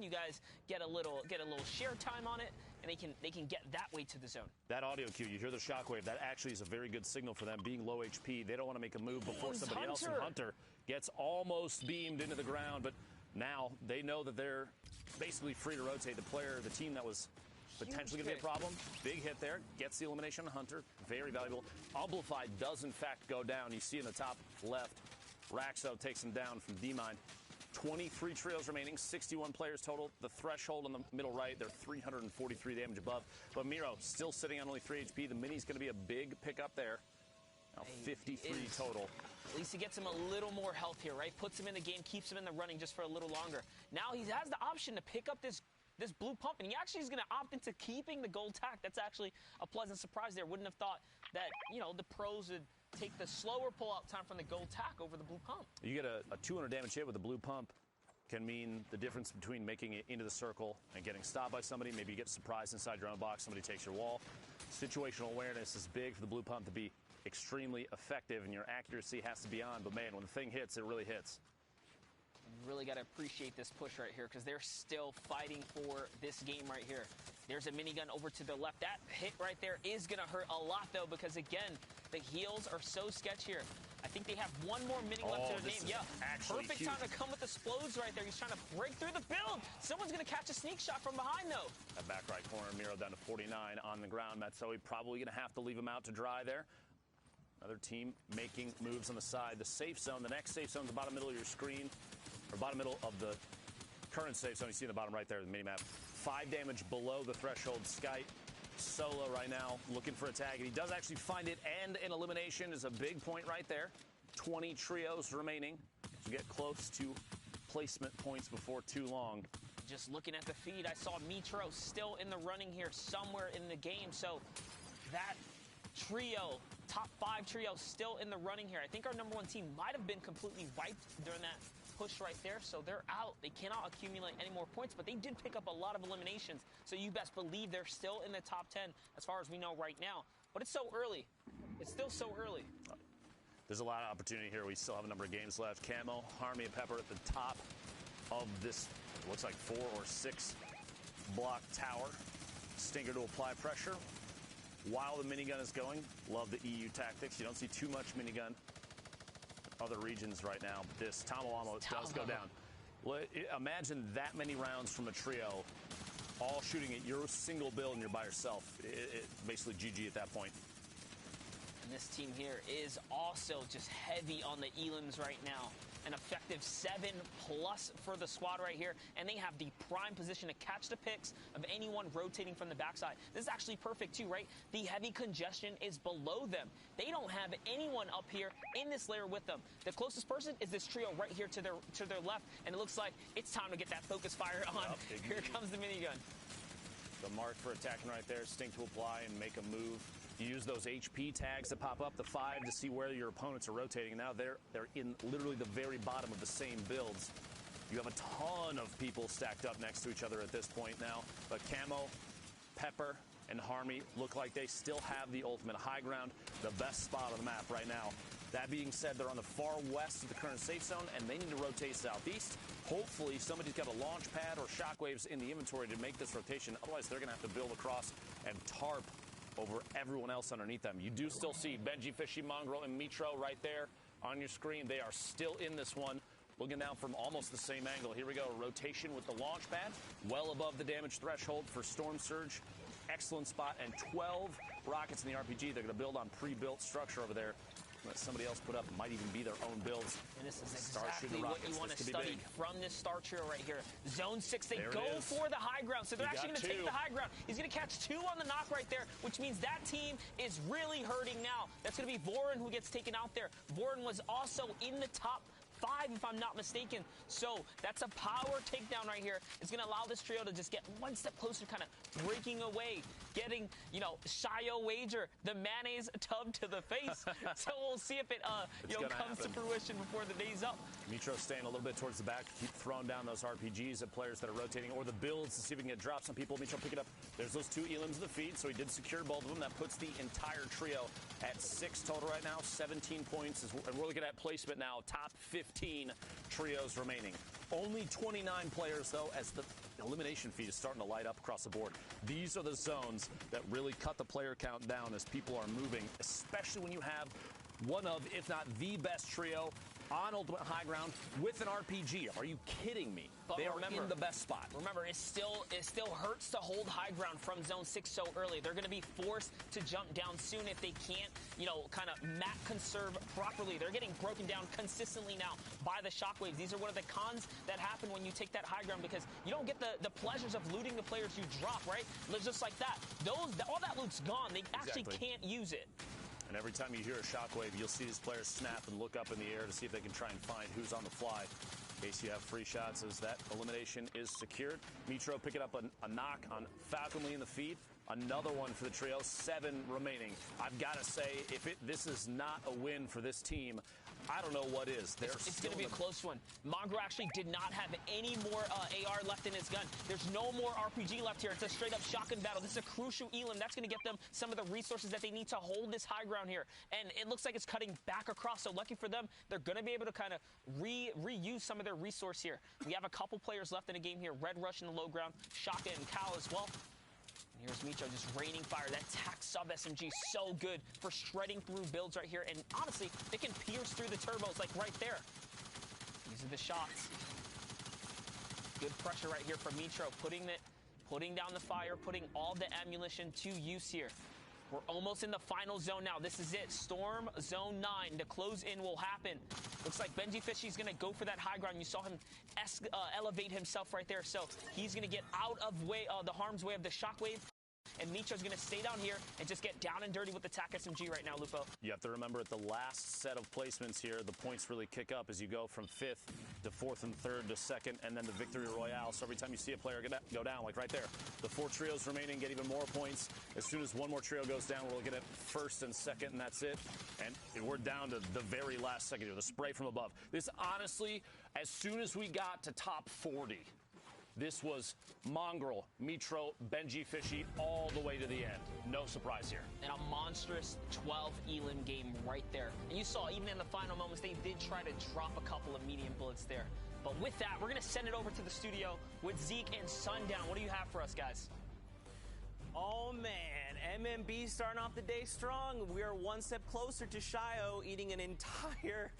You guys get a little share time on it, and they can get that way to the zone. That audio cue, you hear the shockwave. That actually is a very good signal for them being low HP. They don't want to make a move before somebody else. And Hunter gets almost beamed into the ground, but now they know that they're basically free to rotate. The team that was potentially going to be a problem. Big hit there. Gets the elimination on Hunter. Very valuable. Amplified does, in fact, go down. You see in the top left, Raxo takes him down from D-Mine. 23 trios remaining, 61 players total. The threshold on the middle right, they're 343 damage above. But Miro still sitting on only 3 HP. The Mini's going to be a big pickup there. Now 53 total. At least he gets him a little more health here, right? Puts him in the game, keeps him in the running just for a little longer. Now he has the option to pick up this blue pump, and he actually is going to opt into keeping the gold tack. That's actually a pleasant surprise there. Wouldn't have thought that, the pros would take the slower pull-out time from the gold tack over the blue pump. You get a 200 damage hit with the blue pump. Can mean the difference between making it into the circle and getting stopped by somebody. Maybe you get surprised inside your own box. Somebody takes your wall. Situational awareness is big for the blue pump to be extremely effective, and your accuracy has to be on. But, man, when the thing hits, it really hits. You really got to appreciate this push right here because they're still fighting for this game right here. There's a minigun over to the left. That hit right there is going to hurt a lot, though, because, again, the heals are so sketchy here. I think they have one more mini left to their name. Yeah, perfect huge. Time to come with the explodes right there. He's trying to break through the build. Someone's going to catch a sneak shot from behind, though. That back right corner, Miro down to 49 on the ground. Matsoe probably going to have to leave him out to dry there. Another team making moves on the side. The safe zone, the next safe zone is the bottom middle of your screen, or bottom middle of the current safe zone. You see in the bottom right there, the mini map. 5 damage below the threshold. Sky solo right now, looking for a tag, and he does actually find it, and an elimination is a big point right there. 20 trios remaining to get close to placement points before too long. Just looking at the feed, I saw Mitro still in the running here somewhere in the game, so that trio, top 5 trio, still in the running here. I think our number 1 team might have been completely wiped during that push right there, so they're out. They cannot accumulate any more points, but they did pick up a lot of eliminations, so you best believe they're still in the top 10 as far as we know right now. But it's so early. It's still so early. There's a lot of opportunity here. We still have a number of games left. Camo, Harmy, and Pepper at the top of this, looks like 4 or 6 block tower. Stinger to apply pressure while the minigun is going. Love the EU tactics. You don't see too much minigun other regions right now, but this Tomo ammo does go down. Imagine that many rounds from a trio all shooting at your single build and you're by yourself. It basically GG at that point. And this team here is also just heavy on the elims right now. An effective 7+ for the squad right here, and they have the prime position to catch the picks of anyone rotating from the backside. This is actually perfect too, right? The heavy congestion is below them. They don't have anyone up here in this layer with them. The closest person is this trio right here to their left, and it looks like it's time to get that focus fire on. Here comes the minigun. The mark for attacking right there, stink to apply and make a move. You use those HP tags that pop up, the 5, to see where your opponents are rotating. Now they're in literally the very bottom of the same builds. You have a ton of people stacked up next to each other at this point now. But Camo, Pepper, and Harmy look like they still have the ultimate high ground, the best spot on the map right now. That being said, they're on the far west of the current safe zone, and they need to rotate southeast. Hopefully, somebody's got a launch pad or shockwaves in the inventory to make this rotation. Otherwise, they're going to have to build across and tarp over everyone else underneath them. You do still see Benji, Fishy, Mongrel, and Mitro right there on your screen. They are still in this one. Looking down from almost the same angle. Here we go. Rotation with the launch pad. Well above the damage threshold for Storm Surge. Excellent spot. And 12 rockets in the RPG. They're going to build on pre-built structure over there that somebody else put up. Might even be their own builds. And this is exactly what you want to study from this star trio right here. Zone 6, they go for the high ground. So they're actually going to take the high ground. He's going to catch 2 on the knock right there, which means that team is really hurting now. That's going to be Voron who gets taken out there. Voron was also in the top 5, if I'm not mistaken. So that's a power takedown right here. It's going to allow this trio to just get one step closer, kind of breaking away, getting, Shio Wager, the mayonnaise tub to the face. So we'll see if it, comes to fruition before the day's up. Mitro staying a little bit towards the back, keep throwing down those RPGs at players that are rotating, or the builds to see if we can get drops on people. Mitro pick it up. There's those 2 elims in the feed, so he did secure both of them. That puts the entire trio at 6 total right now, 17 points. And we're looking at placement now, top 15 trios remaining. Only 29 players, though, as the elimination feed is starting to light up across the board. These are the zones that really cut the player count down as people are moving, especially when you have one of, if not the best trio on Ultimate High Ground with an RPG. Are you kidding me? But they are in the best spot. Remember, it still hurts to hold high ground from Zone 6 so early. They're going to be forced to jump down soon if they can't, kind of map conserve properly. They're getting broken down consistently now by the shockwaves. These are one of the cons that happen when you take that high ground, because you don't get the pleasures of looting the players you drop, right? Just like that. All that loot's gone. They actually can't use it. And every time you hear a shockwave, you'll see these players snap and look up in the air to see if they can try and find who's on the fly. In case you have free shots as that elimination is secured. Mitro picking up a knock on Falconly in the feed. Another one for the trio, 7 remaining. I've got to say, if this is not a win for this team, I don't know what is. It's going to be a close one. Mongrel actually did not have any more AR left in his gun. There's no more RPG left here. It's a straight-up shotgun battle. This is a crucial elim. That's going to get them some of the resources that they need to hold this high ground here. And it looks like it's cutting back across. So lucky for them, they're going to be able to kind of reuse some of their resource here. We have a couple players left in the game here. Red Rush in the low ground. Shaka and Cal as well. Here's Micho just raining fire. That tac sub SMG so good for shredding through builds right here. And honestly, it can pierce through the turbos like right there. These are the shots. Good pressure right here from Mitro, putting down the fire, putting all the ammunition to use here. We're almost in the final zone now. This is it. Storm Zone 9. The close in will happen. Looks like Benji Fishy's going to go for that high ground. You saw him elevate himself right there. So he's going to get out of the harm's way of the shockwave. And Micho's going to stay down here and just get down and dirty with the TAC SMG right now, Lupo. You have to remember at the last set of placements here, the points really kick up as you go from 5th to 4th and 3rd to 2nd, and then the Victory Royale. So every time you see a player go down, like right there, the 4 trios remaining get even more points. As soon as one more trio goes down, we'll get at 1st and 2nd, and that's it. And we're down to the very last second here, the spray from above. This, honestly, as soon as we got to top 40, this was Mongrel, Mitro, Benji Fishy, all the way to the end. No surprise here. And a monstrous 12 elim game right there. And you saw, even in the final moments, they did try to drop a couple of medium bullets there. But with that, we're going to send it over to the studio with Zeke and Sundown. What do you have for us, guys? Oh, man. MMB starting off the day strong. We are one step closer to Shio eating an entire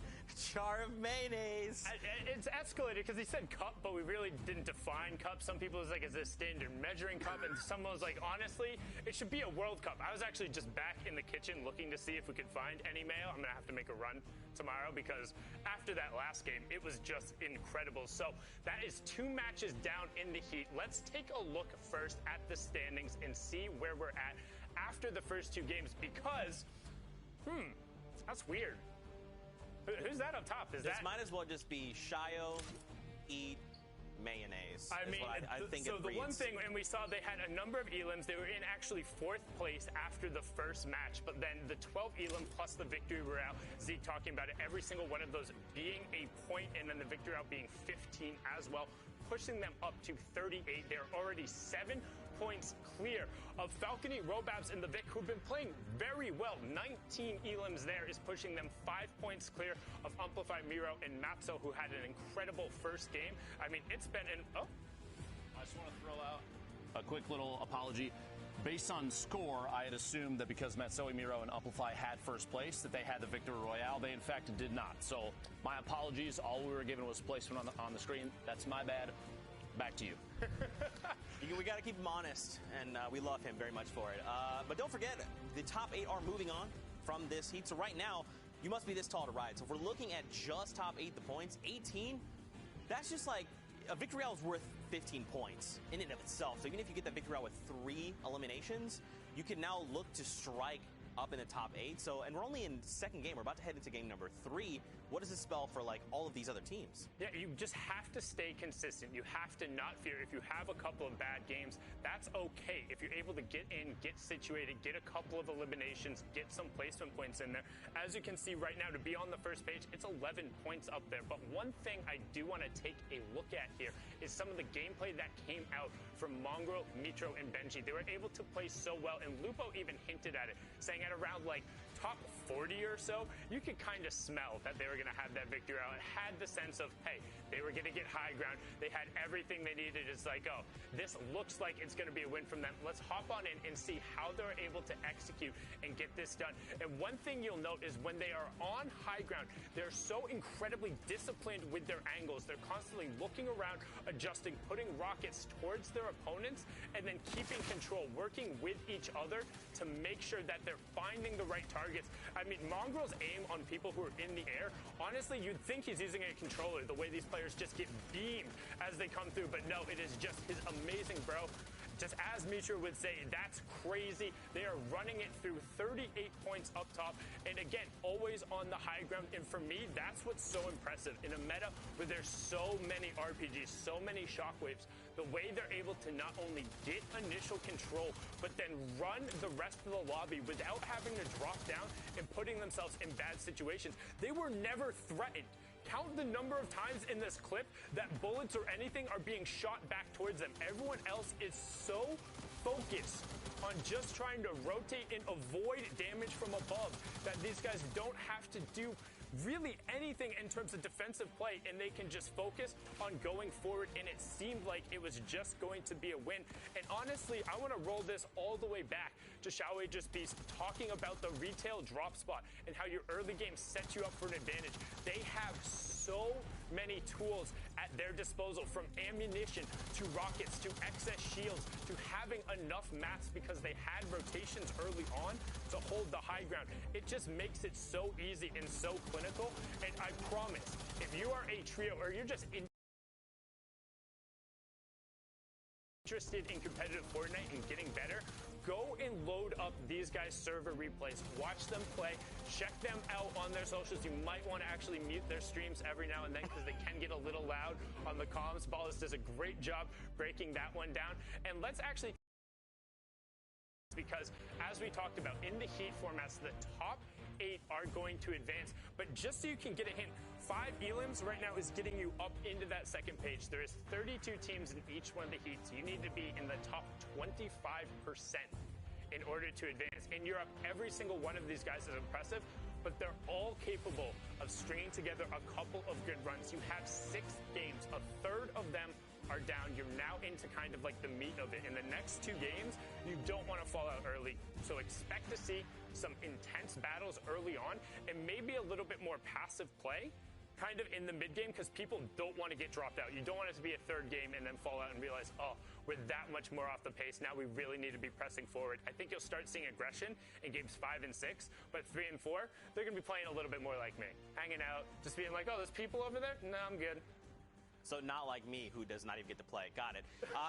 jar of mayonnaise. It's escalated because he said cup, but we really didn't define cup. Some people was like, is this standard measuring cup? And someone was like, honestly, it should be a World Cup. I was actually just back in the kitchen looking to see if we could find any mayo. I'm going to have to make a run tomorrow because after that last game, it was just incredible. So that is 2 matches down in the heat. Let's take a look first at the standings and see where we're at after the first 2 games because, that's weird. Who's that up top? This might as well just be Shio, eat mayonnaise. I mean, I think so it the reads. one thing, and we saw they had a number of elims. They were in actually 4th place after the first match, but then the 12 elim plus the victory route. Zeke talking about it, every single one of those being a point, and then the victory route being 15 as well, pushing them up to 38. They're already 7 points clear of Falcony, Robabs, and the Vic, who've been playing very well. 19 elims there is pushing them 5 points clear of Amplify, Miro, and Mapso, who had an incredible first game. I mean, it's been I just want to throw out a quick little apology. Based on score, I had assumed that because Matsoi, Miro, and Amplify had first place, that they had the Victory Royale. They, in fact, did not. So my apologies. All we were given was placement on the screen. That's my bad. Back to you. We got to keep him honest, and we love him very much for it. But don't forget, the top 8 are moving on from this heat. So right now, you must be this tall to ride. So if we're looking at just top 8, the points, 18, that's just like a victory route is worth 15 points in and of itself. So even if you get that victory route with 3 eliminations, you can now look to strike up in the top 8. So, and we're only in 2nd game. We're about to head into game number 3. What does this spell for like all of these other teams? Yeah, you just have to stay consistent. You have to not fear. If you have a couple of bad games, that's okay. If you're able to get in, get situated, get a couple of eliminations, get some placement points in there. As you can see right now, to be on the first page, it's 11 points up there. But one thing I do want to take a look at here is some of the gameplay that came out from Mongrel, Mitro, and Benji. They were able to play so well, and Lupo even hinted at it, saying at around like top 40 or so, you could kind of smell that they were going to have that victory out. It had the sense of, hey, they were going to get high ground. They had everything they needed. It's like, oh, this looks like it's going to be a win from them. Let's hop on in and see how they're able to execute and get this done. And one thing you'll note is when they are on high ground, they're so incredibly disciplined with their angles. They're constantly looking around, adjusting, putting rockets towards their opponents, and then keeping control, working with each other to make sure that they're finding the right targets. I mean, Mongrel's aim on people who are in the air, honestly, you'd think he's using a controller, the way these players just get beamed as they come through, but no, it is just his amazing bro. Just as Mitra would say, that's crazy. They are running it through 38 points up top. And again, always on the high ground. And for me, that's what's so impressive. In a meta where there's so many RPGs, so many shockwaves, the way they're able to not only get initial control, but then run the rest of the lobby without having to drop down and putting themselves in bad situations. They were never threatened. Count the number of times in this clip that bullets or anything are being shot back towards them. Everyone else is so focused on just trying to rotate and avoid damage from above that these guys don't have to do really anything in terms of defensive play, and they can just focus on going forward, and it seemed like it was just going to be a win. And honestly, I want to roll this all the way back to Xiaowei Just Beast talking about the retail drop spot and how your early game sets you up for an advantage. They have so many tools at their disposal, from ammunition to rockets to excess shields to having enough mats because they had rotations early on to hold the high ground. It just makes it so easy and so clinical. And I promise, if you are a trio or you're just interested in competitive Fortnite and getting better, go and load up these guys' server replays. Watch them play. Check them out on their socials. You might want to actually mute their streams every now and then because they can get a little loud on the comms. Ballas does a great job breaking that one down. And let's actually, because as we talked about in the Heat formats, the top 8 are going to advance. But just so you can get a hint, 5 elims right now is getting you up into that second page. There is 32 teams in each one of the heats. You need to be in the top 25% in order to advance. In Europe, every single one of these guys is impressive, but they're all capable of stringing together a couple of good runs. You have 6 games. A third of them are down. You're now into kind of like the meat of it. In the next 2 games, you don't want to fall out early. So expect to see some intense battles early on and maybe a little bit more passive play kind of in the mid game, because people don't want to get dropped out. You don't want it to be a third game and then fall out and realize, oh, we're that much more off the pace. Now we really need to be pressing forward. I think you'll start seeing aggression in games 5 and 6, but 3 and 4, they're going to be playing a little bit more like me, hanging out, just being like, oh, there's people over there? No, I'm good. So not like me, who does not even get to play. Got it.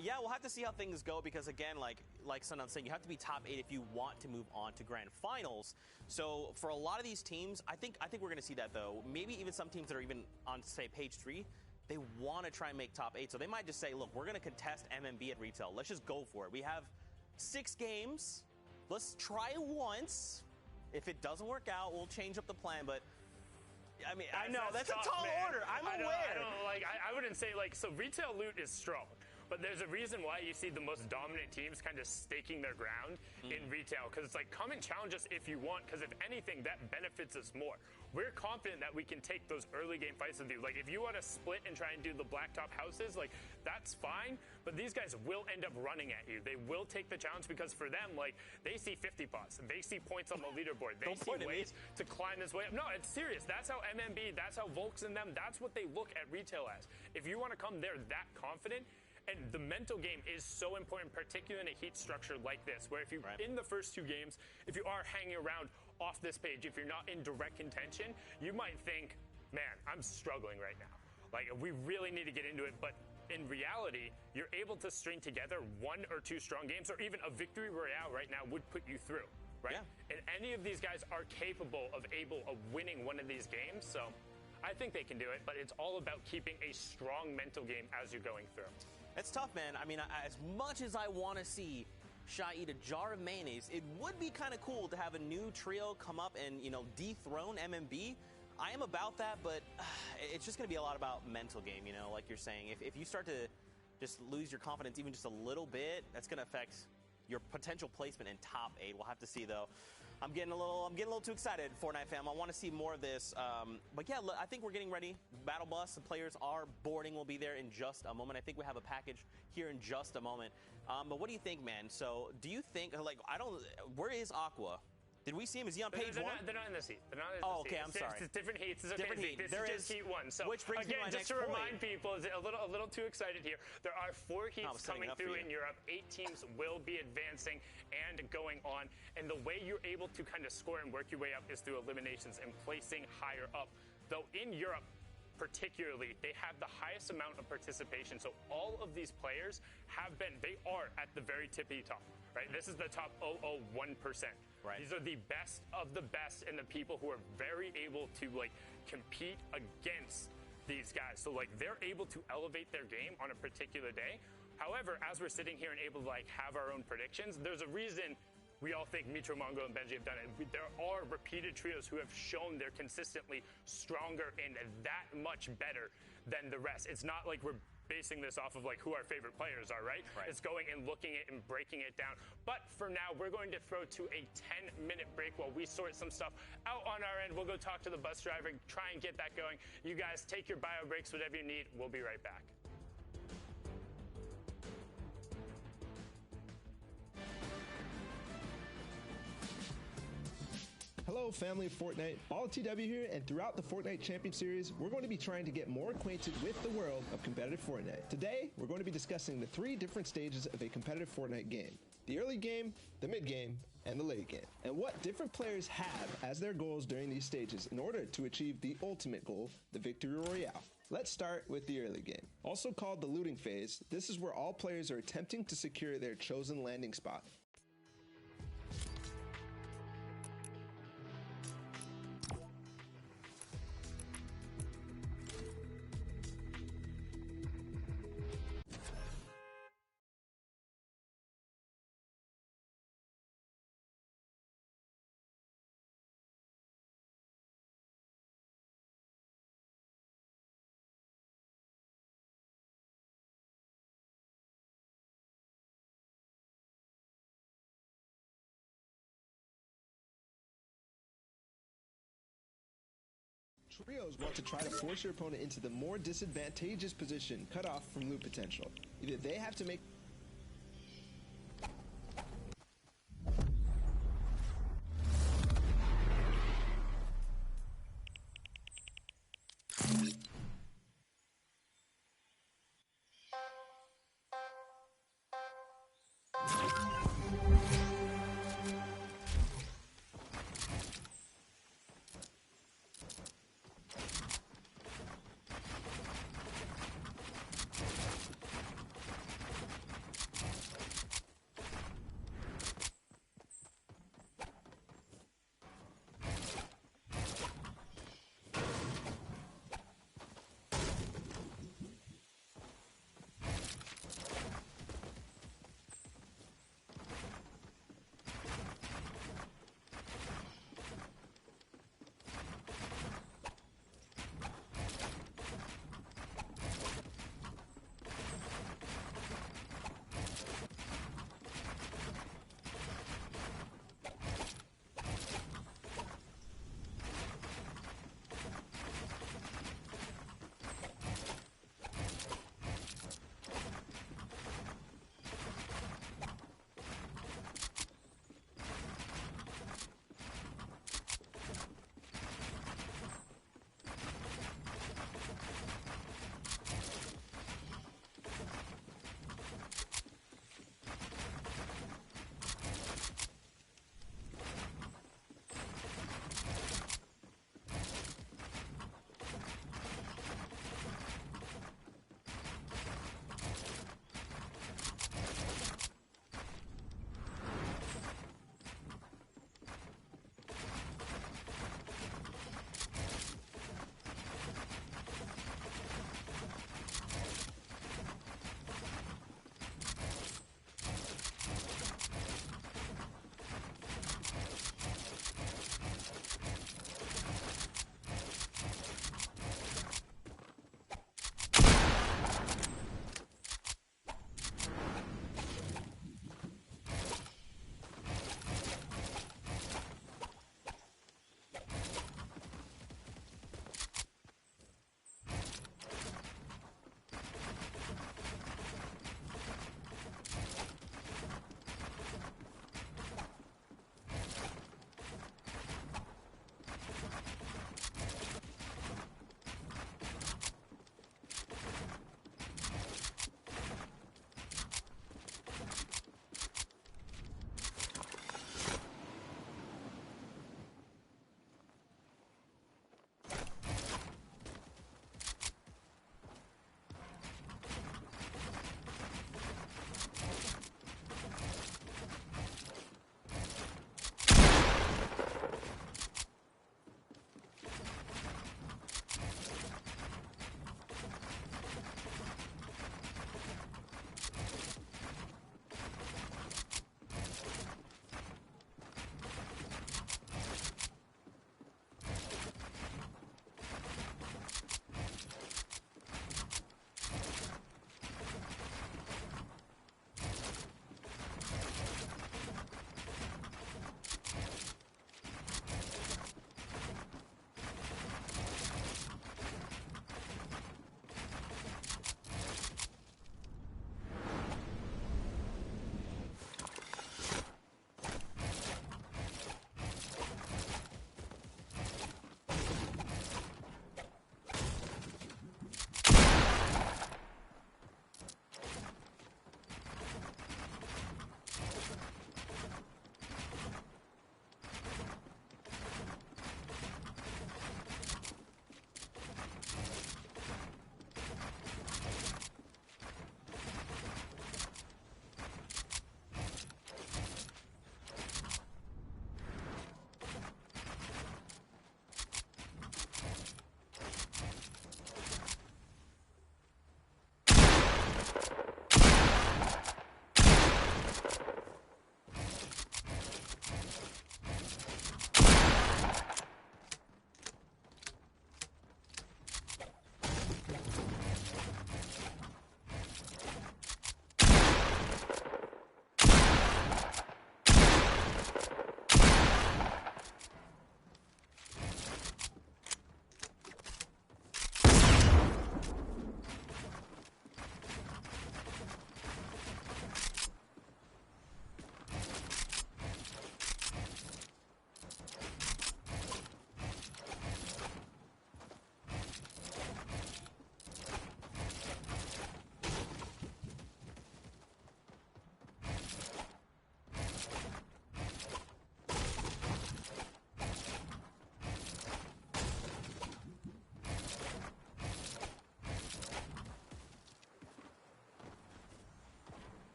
Yeah, we'll have to see how things go because, again, like Sunun's saying, you have to be top 8 if you want to move on to grand finals. So for a lot of these teams, I think we're going to see that, though. Maybe even some teams that are even on, say, page 3, they want to try and make top 8. So they might just say, look, we're going to contest MMB at retail. Let's just go for it. We have 6 games. Let's try it once. If it doesn't work out, we'll change up the plan. But I mean, I know that's tough, a tall order. I'm aware. I wouldn't say so retail loot is strong, but there's a reason why you see the most dominant teams kind of staking their ground in retail, because it's like, come and challenge us if you want, because if anything, that benefits us more. We're confident that we can take those early game fights with you. Like, if you want to split and try and do the blacktop houses, like, that's fine, but these guys will end up running at you. They will take the challenge because for them, like, they see 50 pots. They see points on the leaderboard. They see ways to climb this way up. No, it's serious. That's how MMB, that's how Volks and them, that's what they look at retail as. If you want to come there that confident, and the mental game is so important, particularly in a heat structure like this, where if you in the first 2 games, if you are hanging around off this page, if you're not in direct contention, you might think, man, I'm struggling right now. Like, we really need to get into it. But in reality, you're able to string together 1 or 2 strong games, or even a victory royale right now would put you through, right? Yeah. And any of these guys are capable of winning one of these games. So I think they can do it, but it's all about keeping a strong mental game as you're going through. It's tough, man. I mean, as much as I want to see Shy eat a jar of mayonnaise, it would be kind of cool to have a new trio come up and, dethrone MMB. I am about that, but it's just going to be a lot about mental game, like you're saying. If you start to just lose your confidence even just a little bit, that's going to affect your potential placement in top 8. We'll have to see, though. I'm getting a little too excited, Fortnite fam. I want to see more of this. But yeah, look, I think we're getting ready. Battle bus, the players are boarding. Will be there in just a moment. I think we have a package here in just a moment. But what do you think, man? So, do you think where is Aqua? Did we see him? Is he on page one? They're not in this heat. They're not in this heat. Okay, I'm sorry. It's different heats. It's different okay. heat. This is just heat one. So which brings again, me to my just next to remind point. people, is a little too excited here. There are 4 heats coming through in Europe. 8 teams will be advancing and going on. And the way you're able to kind of score and work your way up is through eliminations and placing higher up. Though in Europe, particularly, they have the highest amount of participation. So all of these players they are at the very tippy top, right? This is the top 0.01%. Right. These are the best of the best and the people who are very able to compete against these guys. So they're able to elevate their game on a particular day. However, as we're sitting here and able to have our own predictions, there's a reason we all think Mitro, Mongo, and Benji have done it. There are repeated trios who have shown they're consistently stronger and that much better than the rest. It's not like we're basing this off of who our favorite players are, right? It's going and looking at it and breaking it down. But for now, we're going to throw to a 10-minute break while we sort some stuff out on our end. We'll go talk to the bus driver, try and get that going. You guys take your bio breaks, whatever you need. We'll be right back. Hello, family of Fortnite. BallTW here, and throughout the Fortnite Champion Series, we're going to be trying to get more acquainted with the world of competitive Fortnite. Today, we're going to be discussing the 3 different stages of a competitive Fortnite game: the early game, the mid game, and the late game, and what different players have as their goals during these stages in order to achieve the ultimate goal, the Victory Royale. Let's start with the early game. Also called the looting phase, this is where all players are attempting to secure their chosen landing spot. Trios want to try to force your opponent into the more disadvantageous position, cut off from loot potential. Either they have to make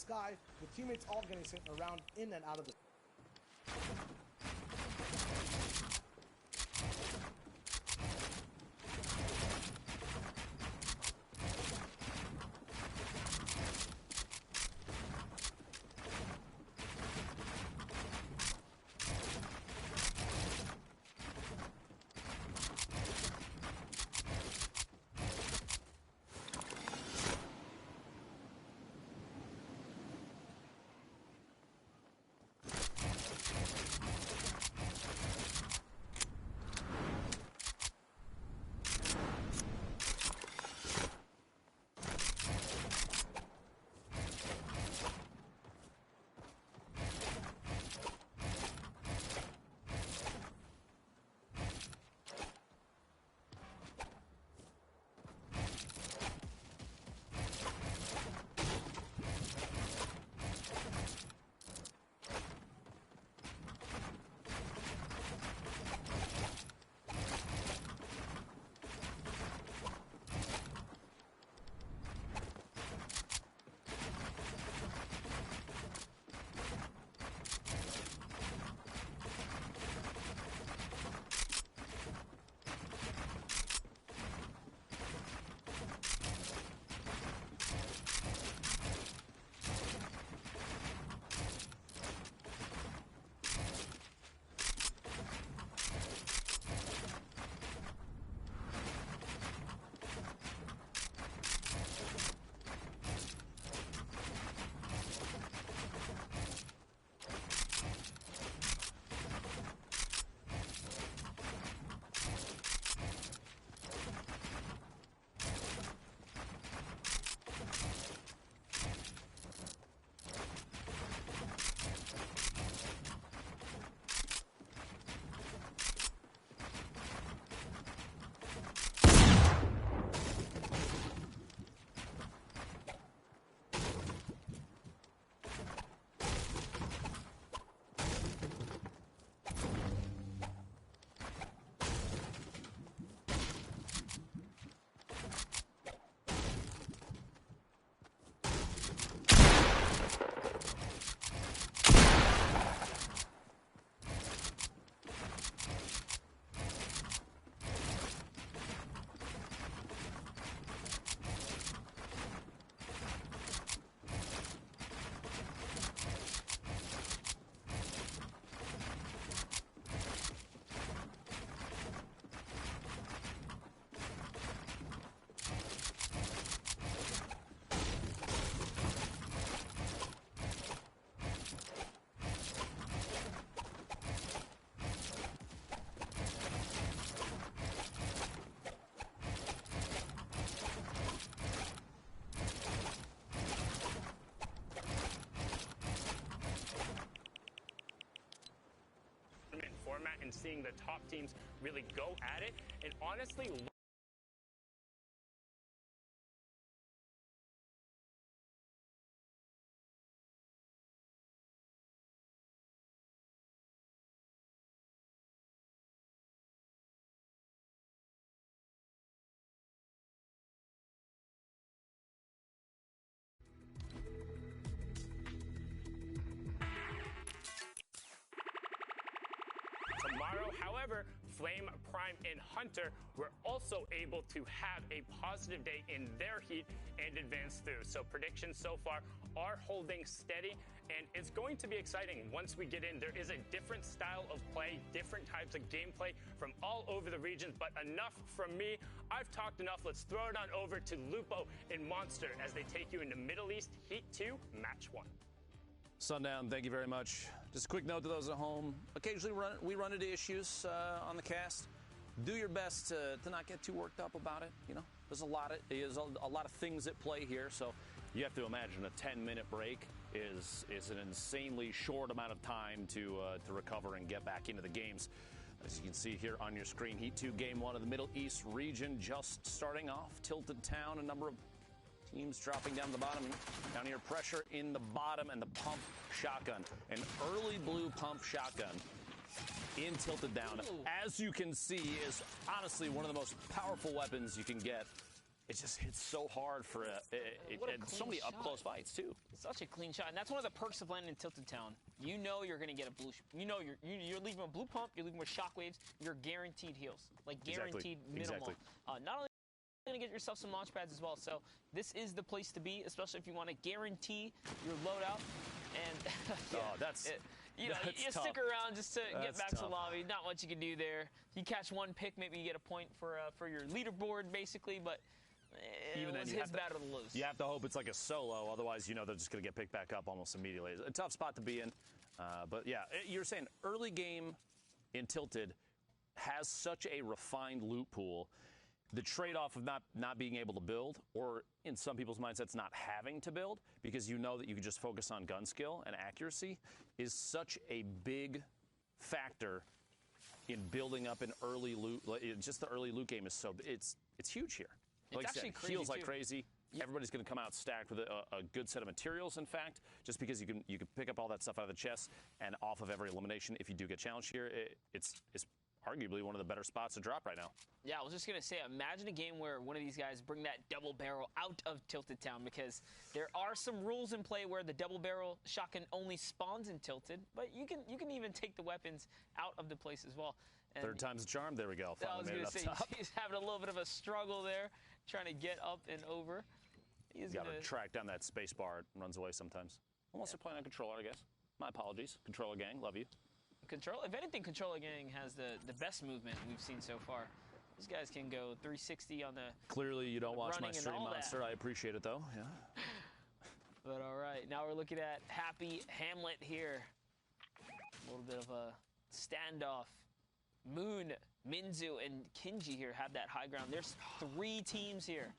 sky, with teammates all getting sent around in and out of the... format and seeing the top teams really go at it. And honestly, tomorrow, however, Flame, Prime, and Hunter were also able to have a positive day in their heat and advance through. So predictions so far are holding steady, and it's going to be exciting once we get in. There is a different style of play, different types of gameplay from all over the regions, but enough from me. I've talked enough. Let's throw it on over to Lupo and Monster as they take you into Middle East Heat 2, Match 1. Sundown, thank you very much. Just a quick note to those at home. Occasionally we run into issues on the cast. Do your best to not get too worked up about it. You know, there's a lot of things at play here, so you have to imagine a 10-minute break is an insanely short amount of time to recover and get back into the games. As you can see here on your screen, Heat 2 Game 1 of the Middle East region just starting off. Tilted Town, a number of teams dropping down the bottom. Down here, pressure in the bottom and the pump shotgun. An early blue pump shotgun in Tilted Down, as you can see, is honestly one of the most powerful weapons you can get it just hits so hard for and so many up-close fights, too. Such a clean shot. And that's one of the perks of landing in Tilted Town. You know you're going to get a blue... You know you're leaving a blue pump, you're leaving with shockwaves, you're guaranteed heals. Like, guaranteed minimal. Exactly. Not only going to get yourself some launch pads as well. So this is the place to be, especially if you want to guarantee your loadout. And you stick around just to get back to the lobby. Not much you can do there. You catch one pick, maybe you get a point for your leaderboard, basically. But even then, his battle to lose. You have to hope it's like a solo, otherwise you know they're just going to get picked back up almost immediately. It's a tough spot to be in. But yeah, you're saying early game in Tilted has such a refined loot pool. The trade-off of not being able to build, or in some people's mindsets, not having to build, because you know that you can just focus on gun skill and accuracy, is such a big factor in building up an early loot. Just the early loot game is it's huge here. It's actually crazy, heals like crazy. Everybody's going to come out stacked with a good set of materials, in fact, just because you can pick up all that stuff out of the chest and off of every elimination. If you do get challenged here, it's arguably one of the better spots to drop right now. Yeah, I was just going to say, imagine a game where one of these guys bring that double barrel out of Tilted Town, because there are some rules in play where the double barrel shotgun only spawns in Tilted, but you can even take the weapons out of the place as well. And third time's a charm. There we go. I was going to say, he's having a little bit of a struggle there, trying to get up and over. He's got to track down that space bar. It runs away sometimes. Unless they're playing on controller, I guess. My apologies. Controller gang, love you. If anything, Controller Gang has the best movement we've seen so far. These guys can go 360 on the... Clearly you don't watch my stream, Monster. I appreciate it, though. Yeah. But all right, now we're looking at Happy Hamlet here. A little bit of a standoff. Moon, Minzu, and Kinji here have that high ground. There's 3 teams here.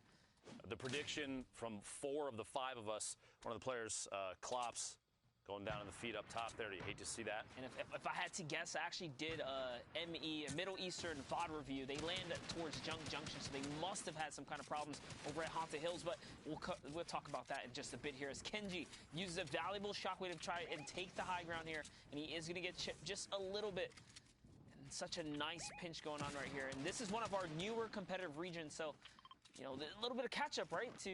The prediction from 4 of the 5 of us, one of the players, Klops, going down in the feet up top there. You hate to see that. And if I had to guess, I actually did a Middle Eastern VOD review. They land towards Junction, so they must have had some kind of problems over at Haunted Hills, but we'll talk about that in just a bit here as Kenji uses a valuable shockwave to try and take the high ground here, and he is going to get chipped just a little bit. And such a nice pinch going on right here. And this is one of our newer competitive regions, so you know, a little bit of catch-up, right, to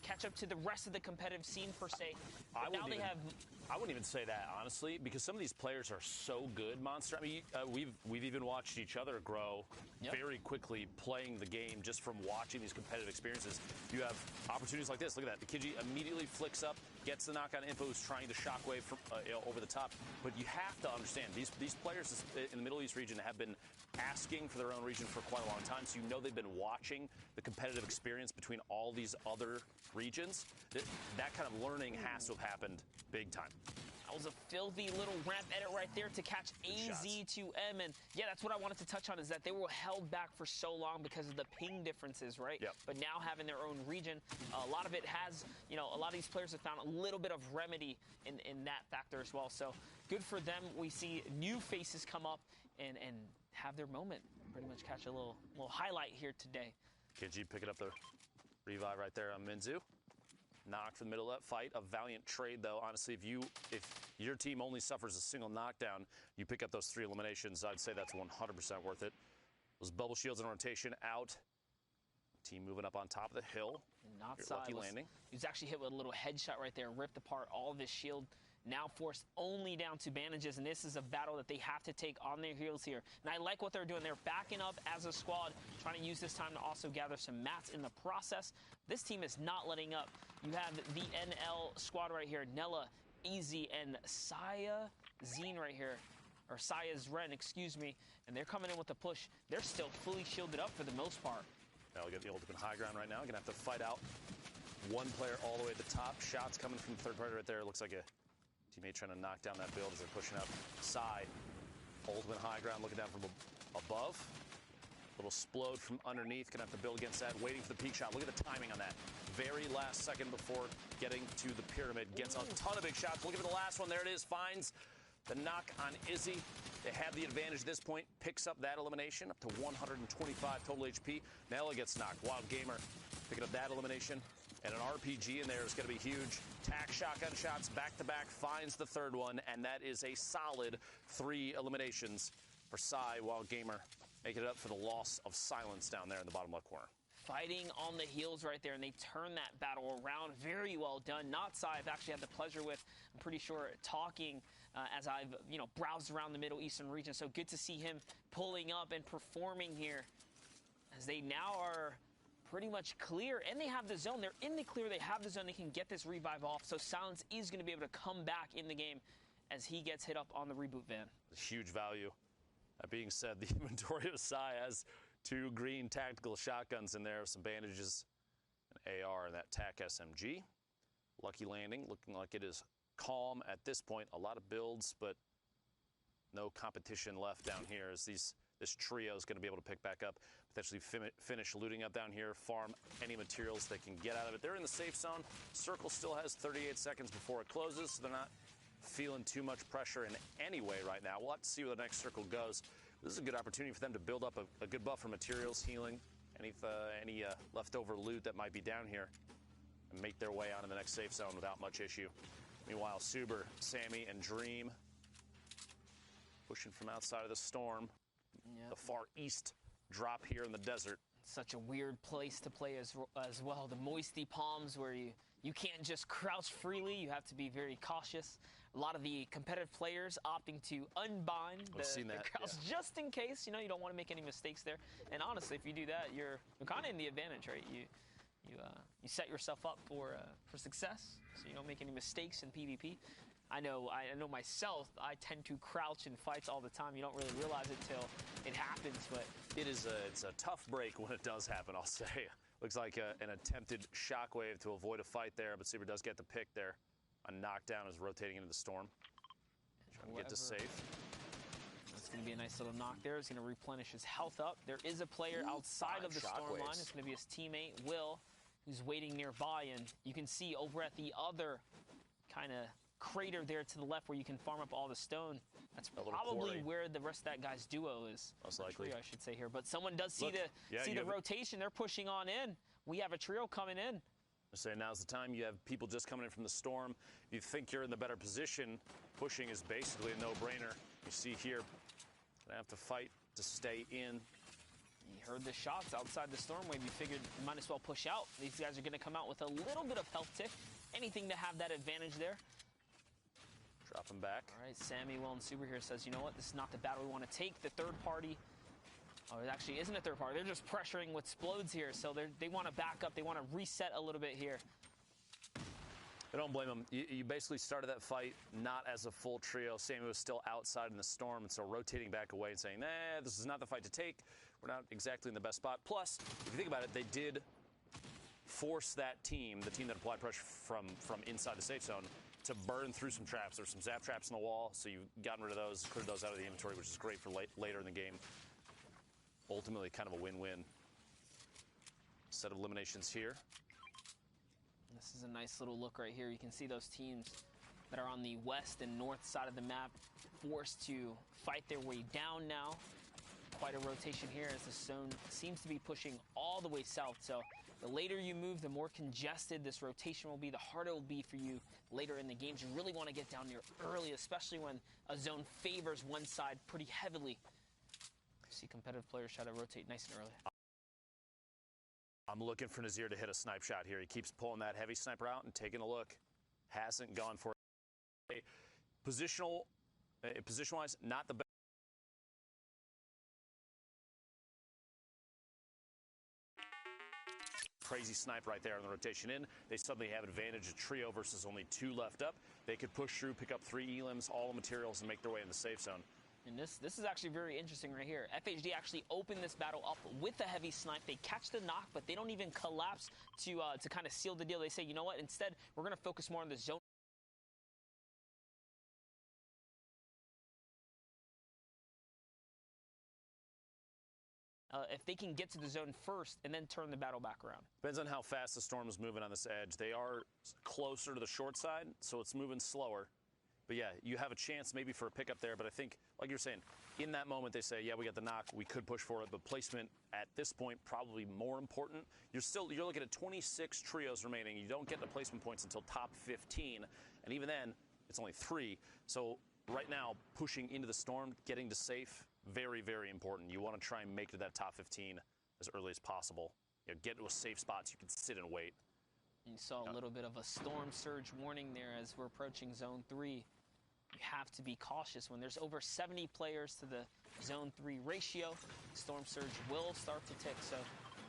catch up to the rest of the competitive scene, per se. I wouldn't even say that, honestly, because some of these players are so good, Monster. I mean, we've even watched each other grow very quickly playing the game just from watching these competitive experiences. You have opportunities like this. Look at that. The Kiji immediately flicks up, gets the knock-on info, who's trying to shockwave from, over the top. But you have to understand, these players in the Middle East region have been asking for their own region for quite a long time, so you know they've been watching the competitive experience between all these other regions. That kind of learning has to have happened big time. That was a filthy little ramp edit right there to catch AZ2M. And yeah, that's what I wanted to touch on, is that they were held back for so long because of the ping differences, right? Yep. But now having their own region, a lot of it has, you know, a lot of these players have found a little bit of remedy in that factor as well. So good for them. We see new faces come up and have their moment. Pretty much catch a little highlight here today. Kenji picking up the revive right there on Minzu. Knock for the middle of that fight. A valiant trade, though. Honestly, if your team only suffers a single knockdown, you pick up those 3 eliminations, I'd say that's 100% worth it. Those bubble shields in rotation out. Team moving up on top of the hill. Not lucky landing. He was actually hit with a little headshot right there, ripped apart all of his shield. Now forced only down to bandages, and this is a battle that they have to take on their heels here. And I like what they're doing. They're backing up as a squad, trying to use this time to also gather some mats in the process. This team is not letting up. You have the NL squad right here, Nella, Easy, and Saya Zine right here. Or Saya's Ren, excuse me. And they're coming in with a push. They're still fully shielded up for the most part. They'll get the ultimate high ground right now. Gonna have to fight out one player all the way at the top. Shots coming from the third party right there. Looks like a teammate trying to knock down that build as they're pushing up. Sai, ultimate high ground, looking down from above. Little explode from underneath. Gonna have to build against that. Waiting for the peak shot. Look at the timing on that. Very last second before getting to the pyramid. Gets a ton of big shots. Look at the last one. There it is. Finds the knock on Izzy. They have the advantage at this point. Picks up that elimination up to 125 total HP. Nella gets knocked. Wild Gamer picking up that elimination. And an RPG in there is going to be huge. Tack shotgun shots back-to-back, finds the third one, and that is a solid 3 eliminations for Sai, while Gamer making it up for the loss of silence down there in the bottom left corner. fighting on the heels right there, and they turn that battle around. Very well done. Not Sai, I've actually had the pleasure with, I'm pretty sure, talking as I've, browsed around the Middle Eastern region. So good to see him pulling up and performing here as they now are pretty much clear, and they have the zone. They're in the clear. They have the zone. They can get this revive off. So Silence is going to be able to come back in the game as he gets hit up on the reboot van. Huge value. That being said, the inventory of Sai has 2 green tactical shotguns in there, some bandages, an AR, and that TAC SMG. Lucky landing, looking like it is calm at this point. A lot of builds, but no competition left down here as this trio is going to be able to pick back up, potentially finish looting up down here, farm any materials they can get out of it. They're in the safe zone. Circle still has 38 seconds before it closes, so they're not feeling too much pressure in any way right now. We'll have to see where the next circle goes. This is a good opportunity for them to build up a good buffer, materials, healing, any leftover loot that might be down here, and make their way onto the next safe zone without much issue. Meanwhile, Suber, Sammy, and Dream pushing from outside of the storm. Yep. The far east drop here in the desert. Such a weird place to play as well. The moisty palms where you can't just crouch freely. You have to be very cautious. A lot of the competitive players opting to unbind the crouch just in case. You don't want to make any mistakes there. And honestly, if you do that, you're kind of in the advantage, right? You set yourself up for success, so you don't make any mistakes in PvP. I know myself, I tend to crouch in fights all the time. You don't really realize it till it happens, but it's a tough break when it does happen, I'll say. Looks like an attempted shockwave to avoid a fight there, but Saber does get the pick there. A knockdown is rotating into the storm. Trying to get to safe. That's going to be a nice little knock there. He's going to replenish his health up. There is a player outside of the storm line. It's going to be his teammate, Will, who's waiting nearby. And you can see over at the other kind of crater there to the left where you can farm up all the stone. That's probably where the rest of that guy's duo is. Most likely. Trio, I should say here. But someone does see the rotation. They're pushing on in. We have a trio coming in. I say now's the time. You have people just coming in from the storm. You think you're in the better position. Pushing is basically a no-brainer. You see here, gonna have to fight to stay in. You heard the shots outside the storm wave. You figured you might as well push out. These guys are going to come out with a little bit of health tick. Anything to have that advantage there. Drop him back. All right, Sammy, Will, and Suber here says, you know what? This is not the battle we want to take. The third party, it actually isn't a third party. They're just pressuring with Splodes here. So they want to back up. They want to reset a little bit here. I don't blame them. You basically started that fight not as a full trio. Sammy was still outside in the storm, and so rotating back away and saying, nah, this is not the fight to take. We're not exactly in the best spot. Plus, if you think about it, they did force that team, the team that applied pressure from inside the safe zone, to burn through some traps. There's some zap traps in the wall, so you've gotten rid of those, cleared those out of the inventory, which is great for later in the game. Ultimately, kind of a win-win. Set of eliminations here. This is a nice little look right here. You can see those teams that are on the west and north side of the map forced to fight their way down now. Quite a rotation here as the zone seems to be pushing all the way south. So the later you move, the more congested this rotation will be, the harder it will be for you later in the games. You really want to get down there early, especially when a zone favors one side pretty heavily. You see competitive players try to rotate nice and early. I'm looking for Nazir to hit a snipe shot here. He keeps pulling that heavy sniper out and taking a look. Hasn't gone for it. Position-wise, not the best. Crazy snipe right there on the rotation in. They suddenly have advantage, a trio versus only 2 left up. They could push through, pick up 3 elims, all the materials, and make their way in the safe zone. And this is actually very interesting right here. FHD actually opened this battle up with a heavy snipe. They catch the knock, but they don't even collapse to kind of seal the deal. They say, you know what? Instead, we're going to focus more on the zone. If they can get to the zone first and then turn the battle back around. Depends on how fast the storm is moving on this edge. They are closer to the short side, so it's moving slower. But yeah, you have a chance maybe for a pickup there, but I think, like you're saying, in that moment they say, yeah, we got the knock, we could push for it, but placement at this point probably more important. You're looking at 26 trios remaining. You don't get the placement points until top 15, and even then, it's only 3. So right now, pushing into the storm, getting to safe, very, very important. You want to try and make it to that top 15 as early as possible. get to a safe spot so you can sit and wait. You saw a little bit of a storm surge warning there as we're approaching Zone 3. You have to be cautious when there's over 70 players to the Zone 3 ratio. Storm surge will start to tick, so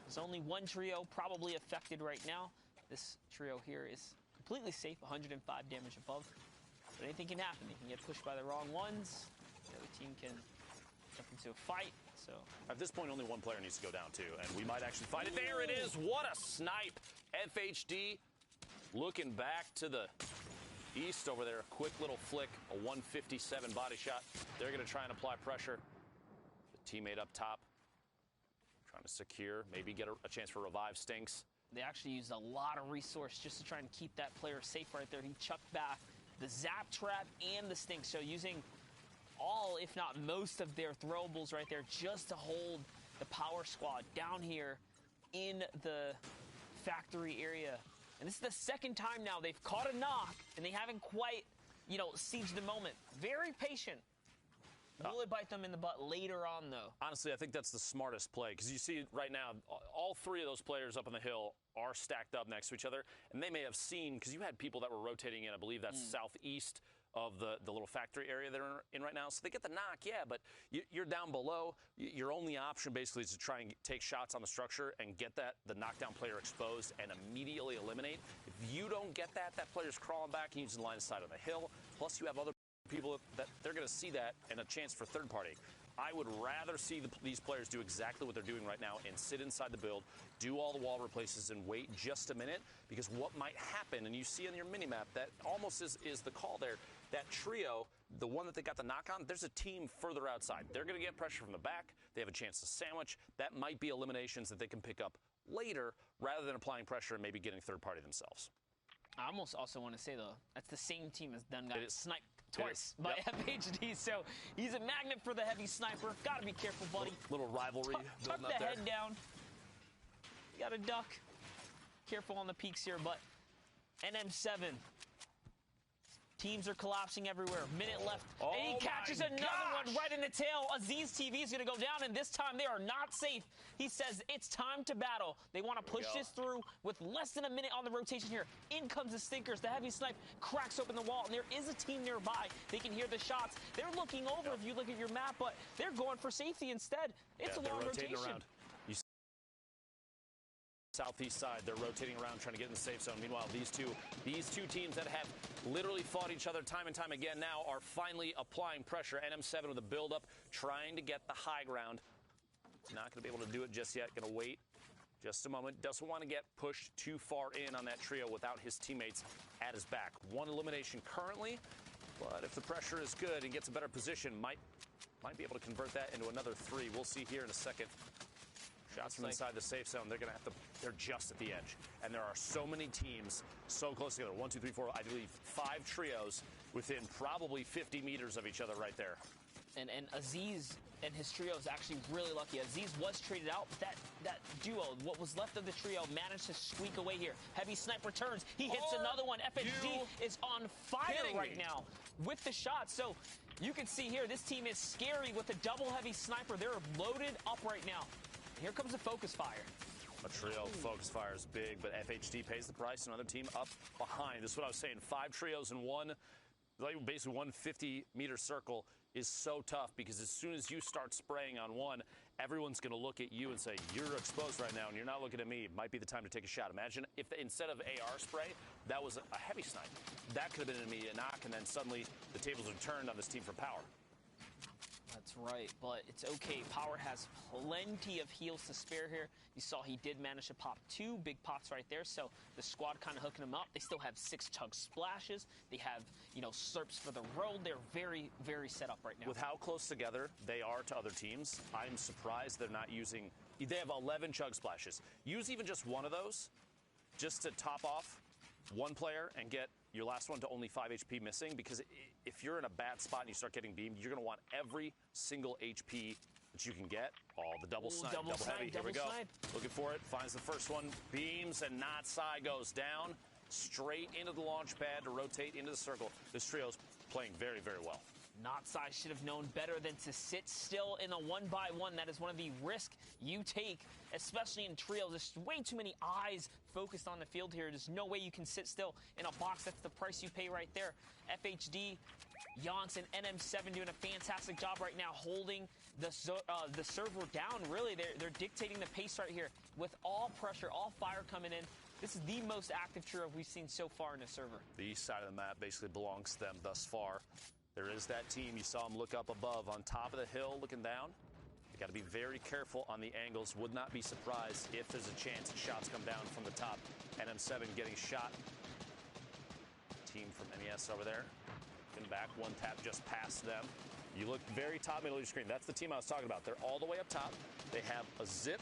there's only one trio probably affected right now. This trio here is completely safe, 105 damage above. But anything can happen. They can get pushed by the wrong ones. The other team can jump into a fight. So at this point, only one player needs to go down, too, and we might actually find it. There it is. What a snipe. FHD looking back to the east over there. Quick little flick, a 157 body shot. They're going to try and apply pressure. The teammate up top trying to secure, maybe get a chance for revive. Stinks. They actually used a lot of resource just to try and keep that player safe right there. He chucked back the zap trap and the stink, so using all, if not most, of their throwables right there just to hold the power squad down here in the factory area. And this is the second time now they've caught a knock, and they haven't quite, sieged the moment. Very patient. Will it bite them in the butt later on, though? Honestly, I think that's the smartest play, because you see right now, all three of those players up on the hill are stacked up next to each other, and they may have seen, because you had people that were rotating in, I believe that's southeast of the little factory area they're in right now. So they get the knock, yeah, but you're down below. Your only option basically is to try and take shots on the structure and get the knockdown player exposed and immediately eliminate. If you don't get that player's crawling back and using the line of sight on the hill. Plus you have other people that they're going to see that and a chance for third party. I would rather see these players do exactly what they're doing right now and sit inside the build, do all the wall replaces, and wait just a minute, because what might happen, and you see on your minimap, that almost is the call there, that trio, the one that they got the knock on, there's a team further outside. They're going to get pressure from the back. They have a chance to sandwich. That might be eliminations that they can pick up later rather than applying pressure and maybe getting third party themselves. I almost also want to say, though, that's the same team as done got sniped twice by FHD, so he's a magnet for the heavy sniper. Got to be careful, buddy. Little rivalry tuck building up there. Head down. You got to duck. Careful on the peaks here, but NM7. Teams are collapsing everywhere. Minute left. Oh, and he catches another one right in the tail. Aziz TV is going to go down, and this time they are not safe. He says it's time to battle. They want to push this through with less than a minute on the rotation here. In comes the stinkers. The heavy snipe cracks open the wall, and there is a team nearby. They can hear the shots. They're looking over if you look at your map, but they're going for safety instead. It's a long rotation. Around. Southeast side, they're rotating around trying to get in the safe zone. Meanwhile, these two teams that have literally fought each other time and time again now are finally applying pressure. NM7 with a build-up, trying to get the high ground. Not going to be able to do it just yet. Going to wait just a moment. Doesn't want to get pushed too far in on that trio without his teammates at his back. One elimination currently, but if the pressure is good and gets a better position, might be able to convert that into another three. We'll see here in a second. Shots from inside the safe zone. They're just at the edge. And there are so many teams so close together. 1, 2, 3, 4, I believe 5 trios within probably 50 meters of each other right there. And Aziz and his trio is actually really lucky. Aziz was traded out, but that duo, what was left of the trio, managed to squeak away here. Heavy snipe returns. He hits another one. FHD is on fire right now with the shots. So you can see here, this team is scary with a double heavy sniper. They're loaded up right now. Here comes a focus fire. A trio focus fire is big, but FHD pays the price. Another team up behind. This is what I was saying. 5 trios in one, like basically 150-meter circle is so tough, because as soon as you start spraying on one, everyone's going to look at you and say, you're exposed right now, and you're not looking at me. Might be the time to take a shot. Imagine if instead of AR spray, that was a heavy snipe. That could have been an immediate knock, and then suddenly the tables are turned on this team for power. That's right, but it's okay. Power has plenty of heals to spare here. You saw he did manage to pop 2 big pots right there, so the squad kind of hooking him up. They still have 6 chug splashes. They have, slurps for the road. They're very, very set up right now. With how close together they are to other teams, I'm surprised they're not using... They have 11 chug splashes. Use even just one of those just to top off one player and get your last one to only 5 HP missing, because if you're in a bad spot and you start getting beamed, you're going to want every single HP that you can get. Oh, the double snipe, double heavy. Here we go. Looking for it. Finds the first one. Beams and not side goes down. Straight into the launch pad to rotate into the circle. This trio's playing very, very well. Not Size should have known better than to sit still in a 1-by-1. That is one of the risks you take, especially in trios. There's way too many eyes focused on the field here. There's no way you can sit still in a box. That's the price you pay right there. FHD, Yonks, and NM7 doing a fantastic job right now holding the server down. Really, they're dictating the pace right here with all pressure, all fire coming in. This is the most active trio we've seen so far in the server. The east side of the map basically belongs to them thus far. There is that team. You saw them look up above on top of the hill looking down. You got to be very careful on the angles. Would not be surprised if there's a chance shots come down from the top. NM7 getting shot. Team from NES over there. Looking back, one tap just past them. You look very top middle of your screen. That's the team I was talking about. They're all the way up top. They have a zip.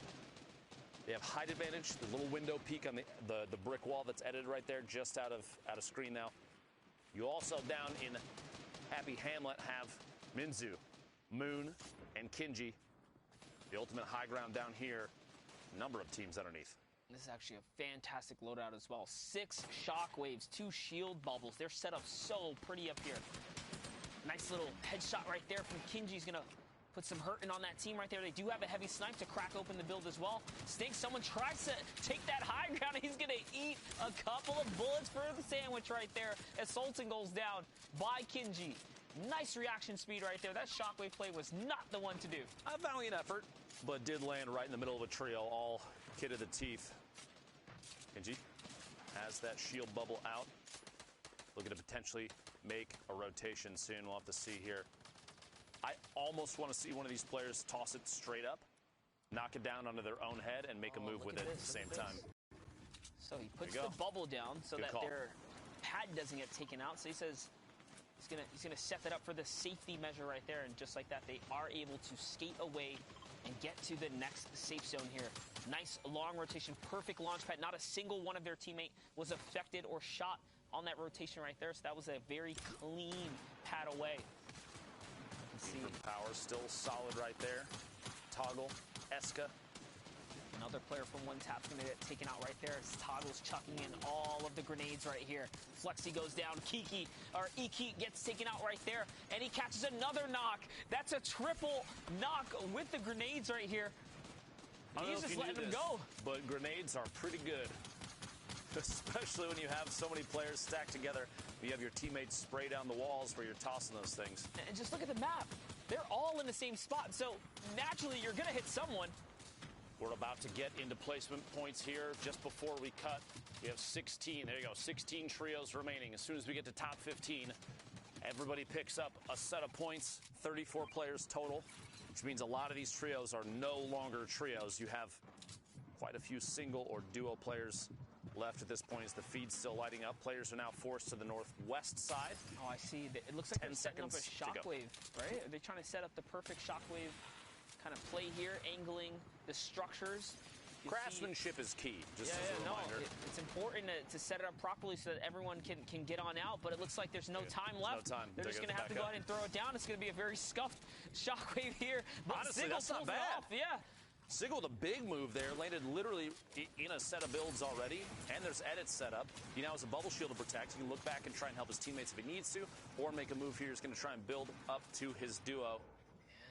They have height advantage. The little window peak on the brick wall that's edited right there, just out of screen now. You also down in Happy Hamlet have Minzu, Moon, and Kinji. The ultimate high ground down here. Number of teams underneath. This is actually a fantastic loadout as well. 6 shockwaves, 2 shield bubbles. They're set up so pretty up here. Nice little headshot right there from Kinji's gonna put some hurting on that team right there. They do have a heavy snipe to crack open the build as well. Stink, someone tries to take that high ground. He's gonna eat a couple of bullets for the sandwich right there as Sultan goes down by Kinji. Nice reaction speed right there. That shockwave play was not the one to do. A valiant effort, but did land right in the middle of a trio, all kid of the teeth. Kinji has that shield bubble out. Looking to potentially make a rotation soon. We'll have to see here. I almost want to see one of these players toss it straight up, knock it down onto their own head, and make a move with it at the same time. So he puts the bubble down so Good that call. their pad doesn't get taken out. So he says he's gonna set that up for the safety measure right there, and just like that, they are able to skate away and get to the next safe zone here. Nice long rotation, perfect launch pad. Not a single one of their teammate was affected or shot on that rotation right there. So that was a very clean pad away. See. Power still solid right there. Toggle, Eska. Another player from one tap's going to get taken out right there as Toggle's chucking in all of the grenades right here. Flexi goes down. Iki gets taken out right there, and he catches another knock. That's a triple knock with the grenades right here. He's just letting them go. But grenades are pretty good, especially when you have so many players stacked together. You have your teammates spray down the walls where you're tossing those things. And just look at the map. They're all in the same spot, so naturally you're going to hit someone. We're about to get into placement points here. Just before we cut, we have 16. There you go, 16 trios remaining. As soon as we get to top 15, everybody picks up a set of points, 34 players total, which means a lot of these trios are no longer trios. You have quite a few single or duo players left at this point as the feed's still lighting up. Players are now forced to the northwest side. Oh, I see. It looks like they're setting up a shockwave, right? Are they trying to set up the perfect shockwave kind of play here, angling the structures? Craftsmanship is key, just as a reminder. It's important to set it up properly so that everyone can get on out, but it looks like there's no time left. No time. They're just going to have to go ahead and throw it down. It's going to be a very scuffed shockwave here. But honestly, that's not bad. Yeah. Sigel with a big move there, landed literally in a set of builds already, and there's edits set up. He now has a bubble shield to protect. He can look back and try and help his teammates if he needs to, or make a move here. He's going to try and build up to his duo.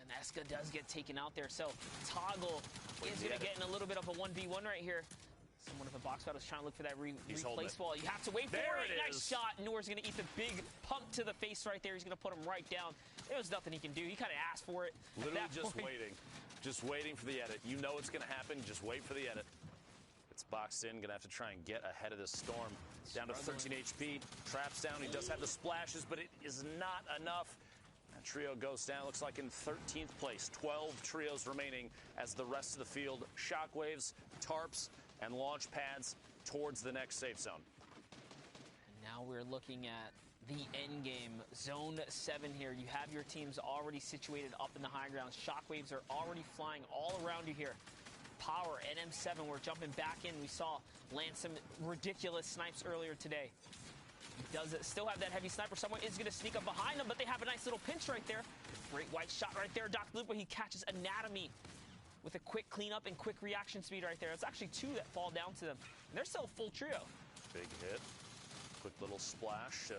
And Eska does get taken out there, so Toggle is going to get in a little bit of a 1v1 right here. Someone with a box battle is trying to look for that replace wall. You have to wait for it. Nice shot. Noor's going to eat the big pump to the face right there. He's going to put him right down. There was nothing he can do. He kind of asked for it. Literally just waiting. Just waiting for the edit. You know it's going to happen. Just wait for the edit. It's boxed in. Going to have to try and get ahead of this storm. Down to 13 HP. Traps down. He does have the splashes, but it is not enough. That trio goes down. Looks like in 13th place. 12 trios remaining as the rest of the field. Shockwaves, tarps, and launch pads towards the next safe zone. And now we're looking at the end game, Zone 7 here. You have your teams already situated up in the high ground. Shockwaves are already flying all around you here. Power, NM7, we're jumping back in. We saw land some ridiculous snipes earlier today. He does still have that heavy sniper. Someone is going to sneak up behind him, but they have a nice little pinch right there. Great white shot right there. Doc Lupo, he catches Anatomy with a quick cleanup and quick reaction speed right there. It's actually 2 that fall down to them. And they're still a full trio. Big hit. Quick little splash to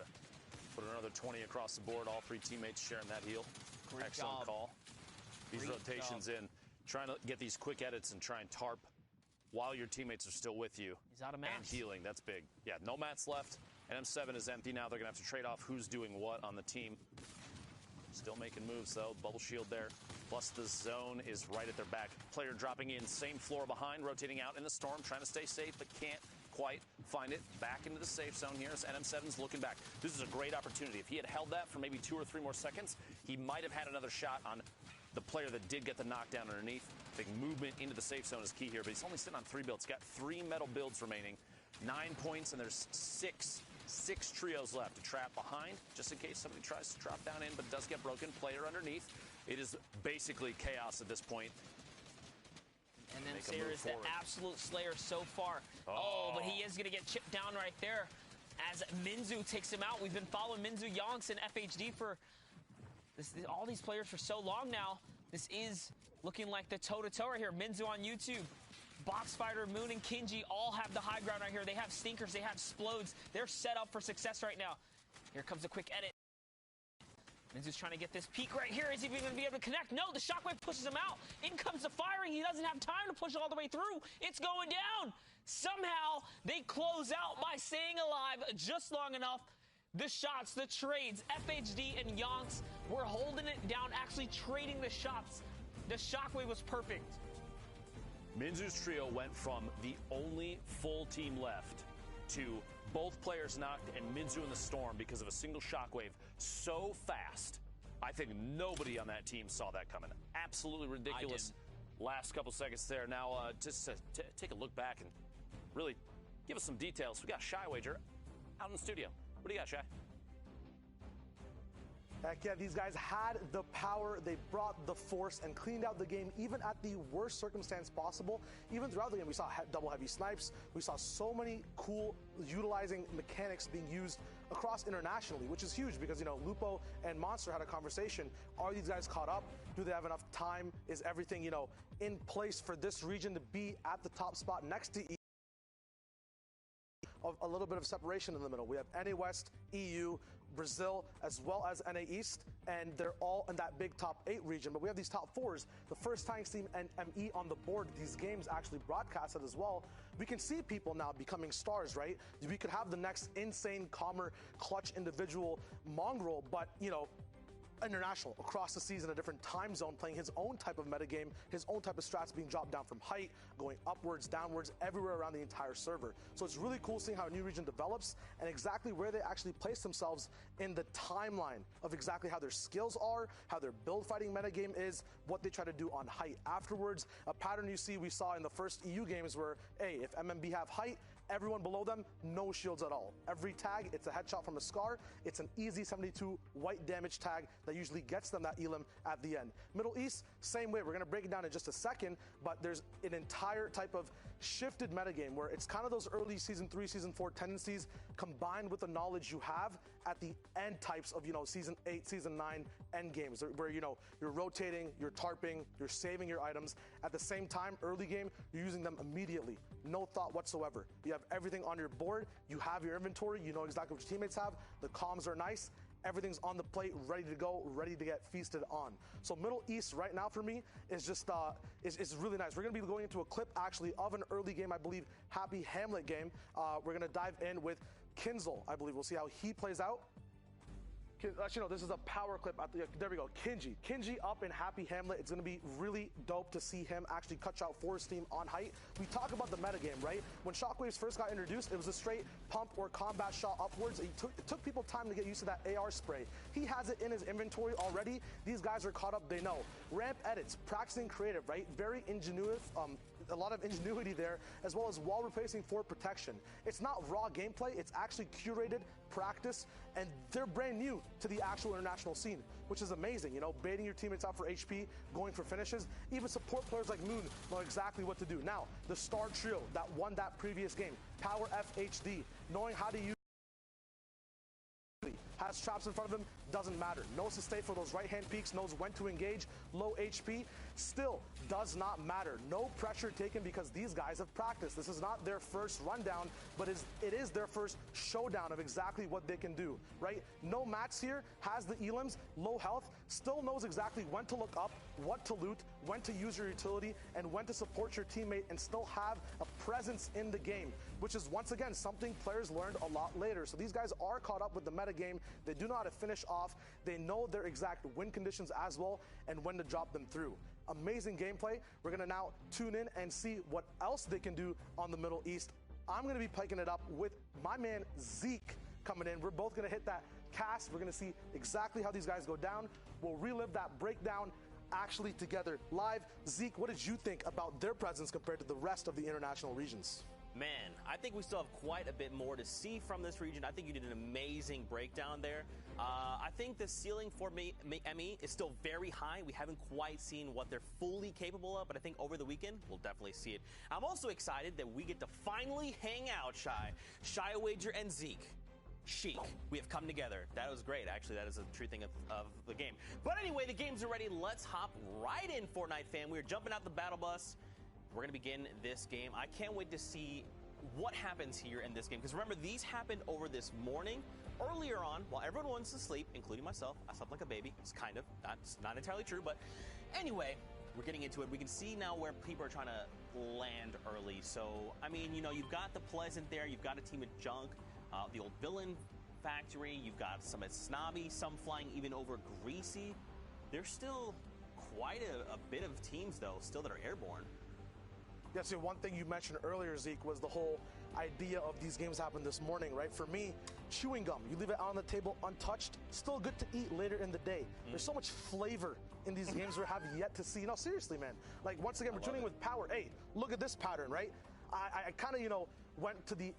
Put another 20 across the board. All three teammates sharing that heal. Great Excellent job. call. These Great rotations job. in, trying to get these quick edits and try and tarp while your teammates are still with you. He's out of mats. And healing, that's big. Yeah, no mats left. NM7 is empty now. They're going to have to trade off who's doing what on the team. Still making moves, though. Bubble shield there. Plus the zone is right at their back. Player dropping in, same floor behind, rotating out in the storm, trying to stay safe, but can't quite find it. Back into the safe zone here as NM7's looking back. This is a great opportunity. If he had held that for maybe 2 or 3 more seconds, he might have had another shot on the player that did get the knockdown underneath. Big movement into the safe zone is key here, but he's only sitting on 3 builds. Got 3 metal builds remaining, 9 points, and there's six trios left to trap behind, just in case somebody tries to drop down in, but does get broken. Player underneath. It is basically chaos at this point. And then Sayer is the absolute slayer so far. Oh, but he is going to get chipped down right there as Minzu takes him out. We've been following Minzu, Yonks, and FHD for all these players for so long now. This is looking like the toe-to-toe right here. Minzu on YouTube. Boxfighter, Moon, and Kinji all have the high ground right here. They have stinkers. They have explodes. They're set up for success right now. Here comes a quick edit. Minzu's trying to get this peak right here. Is he going to be able to connect? No, the shockwave pushes him out. In comes the firing. He doesn't have time to push all the way through. It's going down. Somehow, they close out by staying alive just long enough. The shots, the trades, FHD and Yonks were holding it down, actually trading the shots. The shockwave was perfect. Minzu's trio went from the only full team left to both players knocked and Minzu in the storm because of a single shockwave so fast. I think nobody on that team saw that coming. Absolutely ridiculous. Last couple seconds there. Now, just to take a look back and really give us some details. We got Shy Wager out in the studio. What do you got, Shy? Heck yeah, these guys had the power, they brought the force and cleaned out the game even at the worst circumstance possible. Even throughout the game, we saw double heavy snipes. We saw so many cool utilizing mechanics being used across internationally, which is huge because, you know, Lupo and Monster had a conversation. Are these guys caught up? Do they have enough time? Is everything, you know, in place for this region to be at the top spot next to of a little bit of separation in the middle? We have NA West, EU, Brazil, as well as NA East, and they're all in that big top 8 region. But we have these top 4s, the first time Team and ME on the board, these games actually broadcasted as well. We can see people now becoming stars, right? We could have the next insane, calmer, clutch individual mongrel, but, you know, international, across the season, a different time zone, playing his own type of metagame, his own type of strats being dropped down from height, going upwards, downwards, everywhere around the entire server. So it's really cool seeing how a new region develops and exactly where they actually place themselves in the timeline of exactly how their skills are, how their build fighting metagame is, what they try to do on height afterwards. A pattern we saw in the first EU games where, hey, if MMB have height, everyone below them, no shields at all. Every tag, it's a headshot from a Scar. It's an easy 72 white damage tag that usually gets them that elim at the end. Middle East, same way. We're going to break it down in just a second, but there's an entire type of shifted metagame where it's kind of those early Season 3, Season 4 tendencies combined with the knowledge you have at the end types of, you know, Season 8, Season 9 end games where, you know, you're rotating, you're tarping, you're saving your items. At the same time, early game, you're using them immediately. No thought whatsoever. You have everything on your board. You have your inventory. You know exactly what your teammates have. The comms are nice. Everything's on the plate, ready to go, ready to get feasted on. So Middle East right now for me is just is really nice. We're going to be going into a clip actually of an early game, I believe, Happy Hamlet game. We're going to dive in with Kinzel, I believe. We'll see how he plays out. Actually, no, this is a power clip. There we go. Kinji up in Happy Hamlet. It's going to be really dope to see him actually cut out Forest team on height. We talk about the metagame, right? When Shockwaves first got introduced, it was a straight pump or combat shot upwards. It took people time to get used to that AR spray. He has it in his inventory already. These guys are caught up. They know. Ramp edits, practicing creative, right? Very ingenuitive. A lot of ingenuity there, as well as wall replacing for protection. It's not raw gameplay, it's actually curated practice, and they're brand new to the actual international scene, which is amazing. You know, baiting your teammates out for HP, going for finishes. Even support players like Moon know exactly what to do. Now, the star trio that won that previous game, Power FHD, knowing how to use has has traps in front of him, doesn't matter. Knows to stay for those right-hand peeks, knows when to engage, low HP, still does not matter. No pressure taken because these guys have practiced. This is not their first rundown, but it is their first showdown of exactly what they can do, right? No Max here, has the elims, low health, still knows exactly when to look up, what to loot, when to use your utility, and when to support your teammate and still have a presence in the game, which is once again something players learned a lot later. So these guys are caught up with the meta game. They do know how to finish off. They know their exact win conditions as well and when to drop them through. Amazing gameplay. We're going to now tune in and see what else they can do on the Middle East. I'm going to be piking it up with my man Zeke coming in. We're both going to hit that cast. We're going to see exactly how these guys go down. We'll relive that breakdown actually together live. Zeke, what did you think about their presence compared to the rest of the international regions? Man, I think we still have quite a bit more to see from this region. I think you did an amazing breakdown there. I think the ceiling for ME is still very high. We haven't quite seen what they're fully capable of, but I think over the weekend, we'll definitely see it. I'm also excited that we get to finally hang out, Shy Wager and Zeke. Chic. We have come together. That was great. Actually, that is a true thing of the game. But anyway, the games are ready. Let's hop right in, Fortnite fam. We're jumping out the battle bus. We're going to begin this game. I can't wait to see what happens here in this game. Because remember, these happened over this morning. Earlier on, while everyone was asleep, including myself, I slept like a baby. It's kind of. That's not entirely true. But anyway, we're getting into it. We can see now where people are trying to land early. So, I mean, you know, you've got the Pleasant there. You've got a team of Junk. The old Villain Factory. You've got some at Snobby. Some flying even over Greasy. There's still quite a bit of teams, though, still that are airborne. Yeah, see, one thing you mentioned earlier, Zeke, was the whole idea of these games happened this morning, right? For me, chewing gum, you leave it on the table untouched, still good to eat later in the day. There's so much flavor in these games we have yet to see. No, seriously, man. Like, once again, we're tuning with power. Hey, look at this pattern, right? I kind of, you know, went to the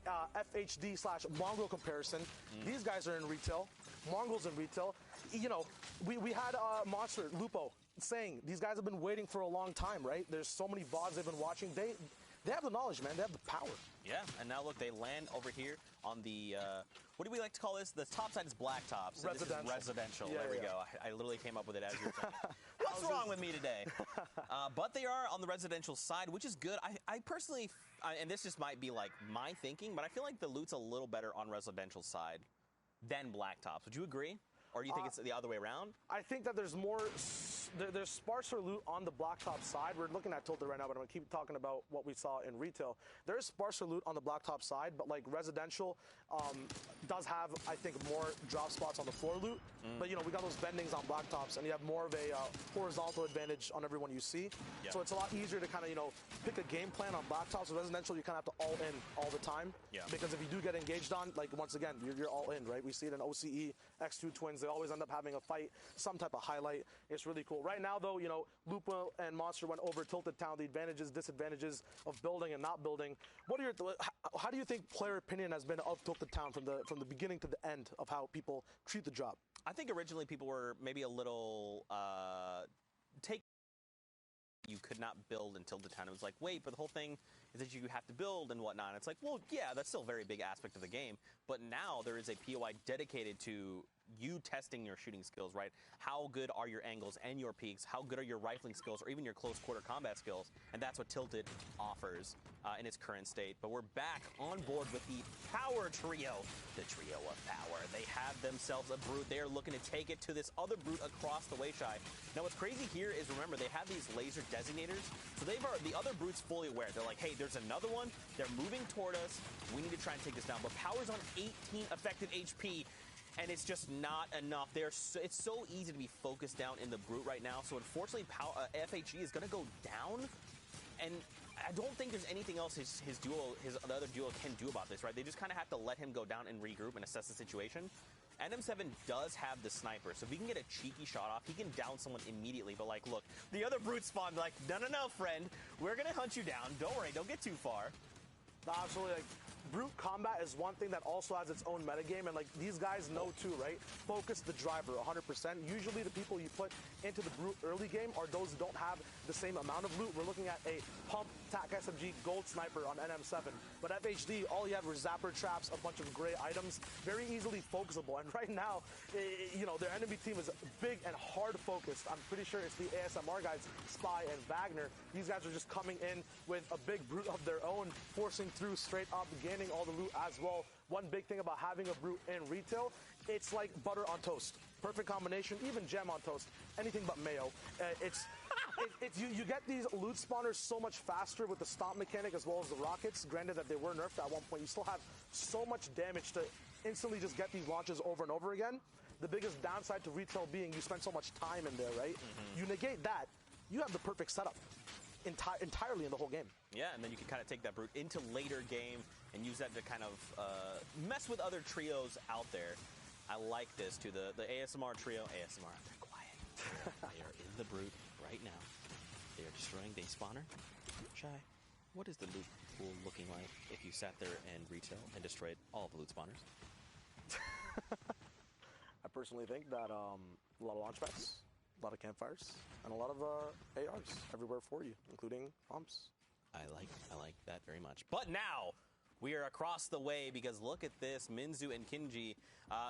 FHD/Mongrel comparison. These guys are in retail. Mongrel's in retail. You know, we had Monster, Lupo, saying these guys have been waiting for a long time, right? There's so many VODs they've been watching. They have the knowledge, man. They have the power. Yeah, and now look, they land over here on the, what do we like to call this? The top side is blacktops. So residential. This is residential. Yeah, there we yeah. go. I literally came up with it as you were saying. What's wrong with me today? But they are on the residential side, which is good. I personally, and this just might be like my thinking, but I feel like the loot's a little better on residential side than blacktops. Would you agree? Or do you think it's the other way around? I think that there's more, there's sparser loot on the blacktop side. We're looking at Tilted right now, but I'm going to keep talking about what we saw in retail. There is sparser loot on the blacktop side, but like residential does have, I think, more drop spots on the floor loot. But, you know, we got those bendings on blacktops, and you have more of a horizontal advantage on everyone you see. Yeah. So it's a lot easier to kind of, you know, pick a game plan on blacktops. With residential, you kind of have to all in all the time. Yeah. Because if you do get engaged on, like, once again, you're all in, right? We see it in OCE, X2 Twins. They always end up having a fight, some type of highlight. It's really cool. Right now, though, you know, Lupa and Monster went over Tilted Town, the advantages, disadvantages of building and not building. What are your, how do you think player opinion has been of Tilted Town from the beginning to the end of how people treat the job? I think originally people were maybe a little you could not build until the town. It was like, wait, but the whole thing is that you have to build and whatnot. And it's like, well, yeah, that's still a very big aspect of the game. But now there is a POI dedicated to you testing your shooting skills, right? How good are your angles and your peaks? How good are your rifling skills or even your close quarter combat skills? And that's what Tilted offers in its current state. But we're back on board with the Power Trio, the Trio of Power. They have themselves a brute. They are looking to take it to this other brute across the way, Shy. Now, what's crazy here is, remember, they have these laser designators. So the other brute's fully aware. They're like, hey, there's another one. They're moving toward us. We need to try and take this down. But Power's on 18 effective HP. And it's just not enough. It's so easy to be focused down in the brute right now. So unfortunately, FHE is going to go down. And I don't think there's anything else the other duo can do about this, right? They just kind of have to let him go down and regroup and assess the situation. NM7 does have the sniper, so if he can get a cheeky shot off, he can down someone immediately. But, like, look, the other brute spawned like, no, friend. We're going to hunt you down. Don't worry. Don't get too far. Absolutely. Like, brute combat is one thing that also has its own metagame, and like these guys know too, right? Focus the driver 100%. Usually the people you put into the brute early game are those who don't have the same amount of loot. We're looking at a pump tac SMG gold sniper on NM7, but FHD, all you had were zapper traps, a bunch of gray items, very easily focusable. And right now, you know, their enemy team is big and hard focused. I'm pretty sure it's the ASMR guys, Spy and Wagner. These guys are just coming in with a big brute of their own, forcing through straight up, gaining all the loot as well. One big thing about having a brute in retail, it's like butter on toast. Perfect combination, even jam on toast, anything but mayo. You get these loot spawners so much faster with the stomp mechanic as well as the rockets. Granted that they were nerfed at one point, you still have so much damage to instantly just get these launches over and over again. The biggest downside to retail being you spend so much time in there, right? You negate that, you have the perfect setup entirely in the whole game. Yeah, and then you can kind of take that brute into later game and use that to kind of mess with other trios out there. I like this too. The ASMR trio, ASMR, they're quiet. They are in the brute right now. They are destroying day spawner. Shy, what is the loot pool looking like if you sat there and retail and destroyed all the loot spawners? I personally think that a lot of launch pads, a lot of campfires, and a lot of ARs everywhere for you, including pumps. I like that very much. But now we are across the way because look at this, Minzu and Kinji.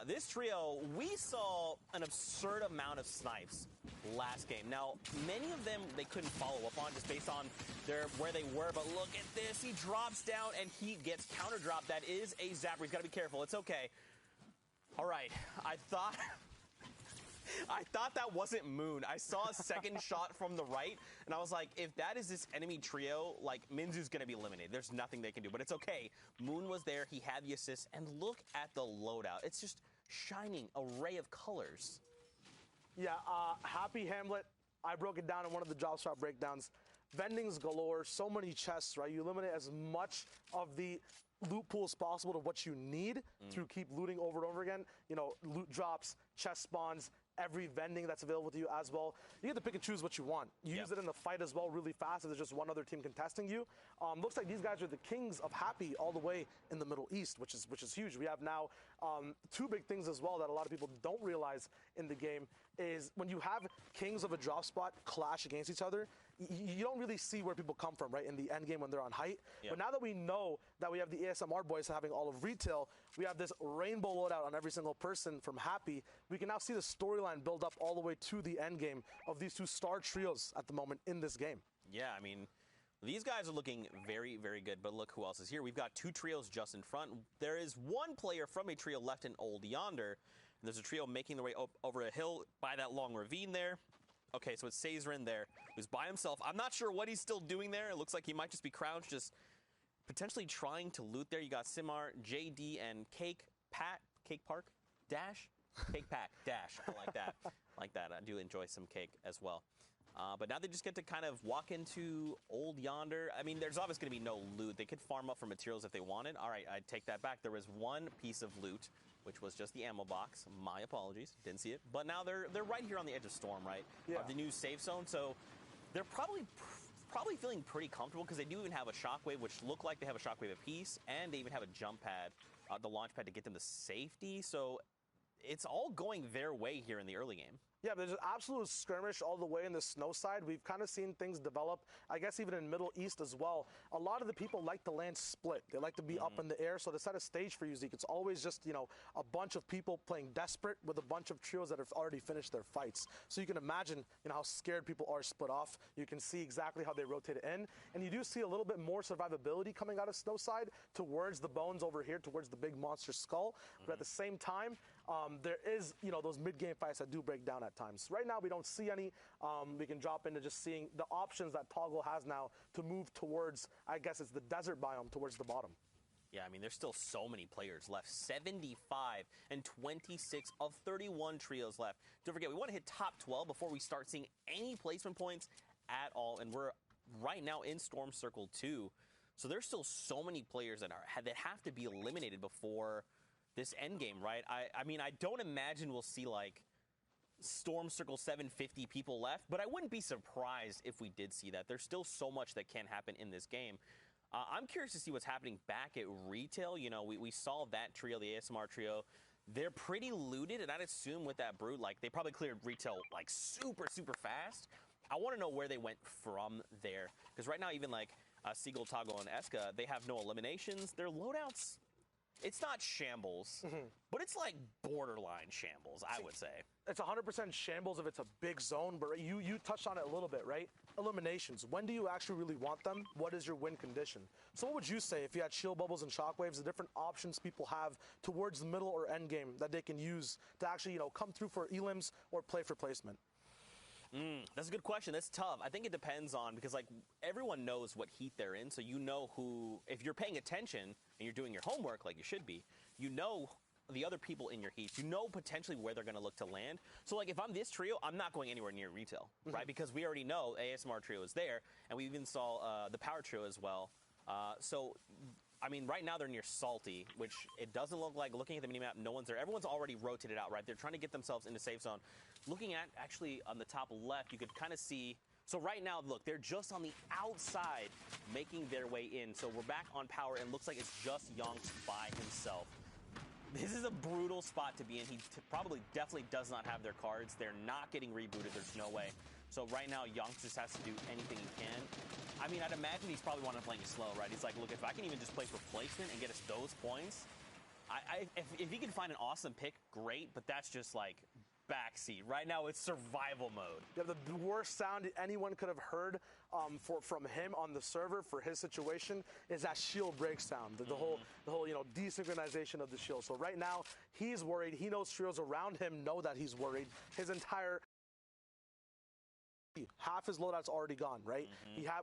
This trio, we saw an absurd amount of snipes last game. Now, many of them they couldn't follow up on just based on where they were, but look at this. He drops down and he gets counter dropped. That is a zapper. He's got to be careful. It's okay. All right, I thought that wasn't Moon. I saw a second shot from the right, and I was like, if that is this enemy trio, like, Minzu's going to be eliminated. There's nothing they can do, but it's okay. Moon was there. He had the assist, and look at the loadout. It's just shining array of colors. Yeah, Happy Hamlet, I broke it down in one of the job shop breakdowns. Vendings galore, so many chests, right? You eliminate as much of the loot pool as possible to what you need to keep looting over and over again. You know, loot drops, chest spawns, every vending that's available to you as well. You get to pick and choose what you want. You use it in the fight as well really fast if there's just one other team contesting you. Looks like these guys are the kings of Happy all the way in the Middle East, which is huge. We have now two big things as well that a lot of people don't realize in the game is when you have kings of a drop spot clash against each other, you don't really see where people come from, right, in the end game when they're on height. But now that we know that we have the ASMR boys having all of retail, we have this rainbow loadout on every single person from Happy, we can now see the storyline build up all the way to the end game of these two star trios at the moment in this game. Yeah, I mean, these guys are looking very, very good, but look who else is here. We've got two trios just in front. There is one player from a trio left in Old Yonder. And there's a trio making their way over a hill by that long ravine there. Okay, so it's Sazerin there, who's by himself. I'm not sure what he's still doing there. It looks like he might just be crouched, just potentially trying to loot there. You got Simar, JD, and Cake Park, Dash? Cake Pack, Dash. I like that. Like that. I do enjoy some cake as well. But now they just get to kind of walk into Old Yonder. I mean, there's obviously going to be no loot. They could farm up for materials if they wanted. All right, I take that back. There was one piece of loot, which was just the ammo box. My apologies, didn't see it. But now they're right here on the edge of Storm, right? Yeah. Of the new safe zone. So they're probably feeling pretty comfortable because they do even have a shockwave, which look like they have a shockwave apiece, and they even have a jump pad, the launch pad to get them to safety. So it's all going their way here in the early game. Yeah, there's an absolute skirmish all the way in the snow side. We've kind of seen things develop, I guess even in Middle East as well. A lot of the people like to land split. They like to be up in the air. So to set a stage for you, Zeke, it's always just, you know, a bunch of people playing desperate with a bunch of trios that have already finished their fights. So you can imagine, you know, how scared people are split off. You can see exactly how they rotate it in. And you do see a little bit more survivability coming out of snow side towards the bones over here, towards the big monster skull. But at the same time, there is, you know, those mid-game fights that do break down at times. Right now, we don't see any. We can drop into just seeing the options that Toggle has now to move towards, I guess it's the desert biome, towards the bottom. Yeah, I mean, there's still so many players left. 75 and 26 of 31 trios left. Don't forget, we want to hit top 12 before we start seeing any placement points at all. And we're right now in Storm Circle 2. So there's still so many players that have to be eliminated before this end game, right? I mean, I don't imagine we'll see like Storm Circle 750 people left, but I wouldn't be surprised if we did see that. There's still so much that can happen in this game. I'm curious to see what's happening back at retail. You know, we saw that trio, the ASMR trio. They're pretty looted, and I'd assume with that Brute, like, they probably cleared retail, like, super, super fast. I want to know where they went from there. Because right now, even, like, Seagull, Toggle, and Eska, they have no eliminations. Their loadouts, it's not shambles, but it's, like, borderline shambles, I would say. It's 100% shambles if it's a big zone, but you touched on it a little bit, right? Eliminations. When do you actually really want them? What is your win condition? So what would you say if you had shield bubbles and shockwaves, the different options people have towards the middle or end game that they can use to actually, you know, come through for elims or play for placement? That's a good question. That's tough. I think it depends on, because like everyone knows what heat they're in, so you know who, if you're paying attention and you're doing your homework like you should be, you know the other people in your heats. You know potentially where they're going to look to land. So like if I'm this trio, I'm not going anywhere near retail, right? Because we already know ASMR trio is there, and we even saw the power trio as well. So I mean, right now they're near Salty, which it doesn't look like, looking at the minimap, no one's there. Everyone's already rotated out, right? They're trying to get themselves into safe zone. Looking at, actually, on the top left, you could kind of see, so right now, look, they're just on the outside making their way in. So we're back on power, and looks like it's just Yonks by himself. This is a brutal spot to be in. He definitely does not have their cards. They're not getting rebooted. There's no way. So right now, Yonks just has to do anything he can. I mean, I'd imagine he's probably wanting to play slow, right? He's like, look, if I can even just play for placement and get us those points, if he can find an awesome pick, great, but that's just like backseat. Right now, it's survival mode. Yeah, the worst sound anyone could have heard from him on the server for his situation is that shield break sound, the whole desynchronization of the shield. So right now, he's worried. He knows trios around him know that he's worried. His entire half his loadout's already gone, right?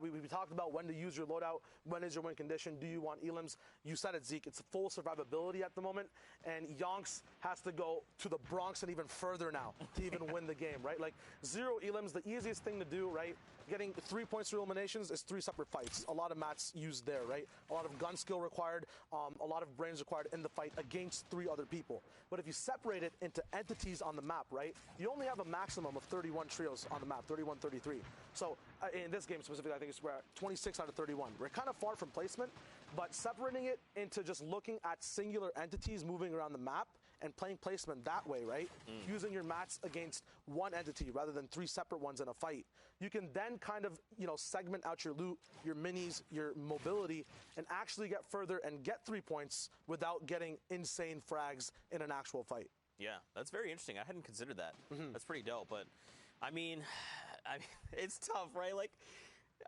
We talked about when to use your loadout, when is your win condition, do you want elims? You said it, Zeke, it's full survivability at the moment, and Yonks has to go to the Bronx and even further now to even win the game, right? Like, 0 elims, the easiest thing to do, right? Getting 3 points through eliminations is 3 separate fights. A lot of mats used there, right? A lot of gun skill required, a lot of brains required in the fight against 3 other people. But if you separate it into entities on the map, right, you only have a maximum of 31 trios on the map, 31, 33. So in this game specifically, I think we're at 26 out of 31. We're kind of far from placement, but separating it into just looking at singular entities moving around the map and playing placement that way, right? Using your mats against one entity rather than 3 separate ones in a fight. You can then kind of, segment out your loot, your minis, your mobility, and actually get further and get 3 points without getting insane frags in an actual fight. Yeah, that's very interesting. I hadn't considered that. That's pretty dope, but I mean, it's tough, right? Like,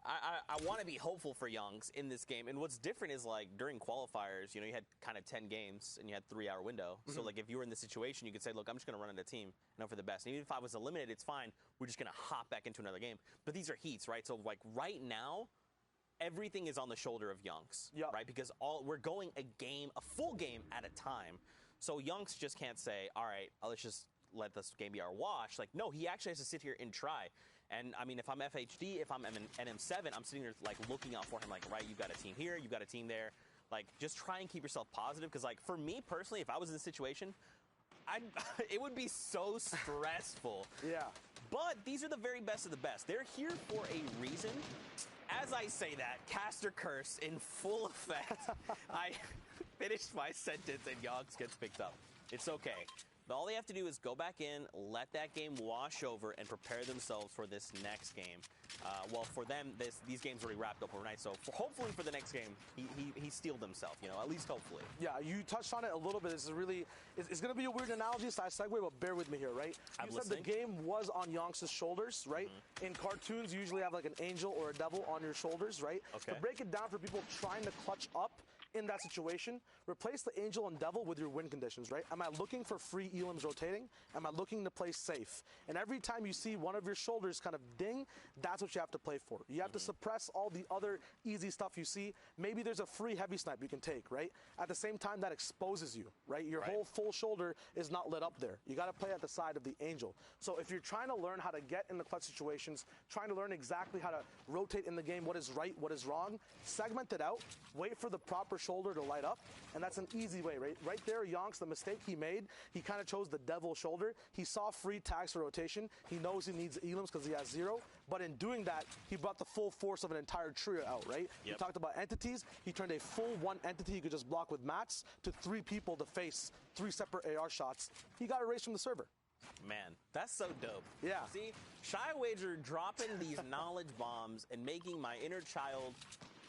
I want to be hopeful for Yonks in this game. And what's different is, like, during qualifiers, you had kind of 10 games and you had 3-hour window. So, like, if you were in this situation, you could say, look, I'm just going to run into a team and hope for the best. And even if I was eliminated, it's fine. We're just going to hop back into another game. But these are heats, right? So, like, right now, everything is on the shoulder of Yonks, right? Because we're going a full game at a time. So Yonks just can't say, all right, let's just let this game be our wash. Like, no, he actually has to sit here and try. And I mean, if I'm FHD, if I'm NM7, I'm sitting there like looking out for him, like, right, you've got a team here, you've got a team there. Like, just try and keep yourself positive. Because, like, for me personally, if I was in this situation, it would be so stressful. Yeah. But these are the very best of the best. They're here for a reason. As I say that, caster curse in full effect. I finished my sentence and Yonks gets picked up. It's okay. All they have to do is go back in, let that game wash over, and prepare themselves for this next game. Well, for them, these games already wrapped up overnight, so hopefully for the next game, he steeled himself, at least hopefully. Yeah, you touched on it a little bit. This is really, it's going to be a weird analogy, so I segue, but bear with me here, right? I'm you listening. said the game was on Yonks' shoulders, right? In cartoons, you usually have like an angel or a devil on your shoulders, right? Okay. To break it down for people trying to clutch up in that situation, replace the angel and devil with your win conditions, right? Am I looking for free elims rotating? Am I looking to play safe? And every time you see one of your shoulders kind of ding, that's what you have to play for. You have to suppress all the other easy stuff you see. Maybe there's a free heavy snipe you can take, right? At the same time, that exposes you, right? Your whole full shoulder is not lit up there. You got to play at the side of the angel. So if you're trying to learn how to get in the clutch situations, trying to learn exactly how to rotate in the game, what is right, what is wrong, segment it out, wait for the proper shoulder to light up, and that's an easy way, right? Right there, Yonks, the mistake he made, he kind of chose the devil shoulder. He saw free tags for rotation. He knows he needs elims because he has 0, but in doing that, he brought the full force of an entire trio out, right? He talked about entities. He turned a full 1 entity you could just block with mats to 3 people to face 3 separate AR shots. He got erased from the server. Man, that's so dope. Yeah. See, Shy Wager dropping these knowledge bombs and making my inner child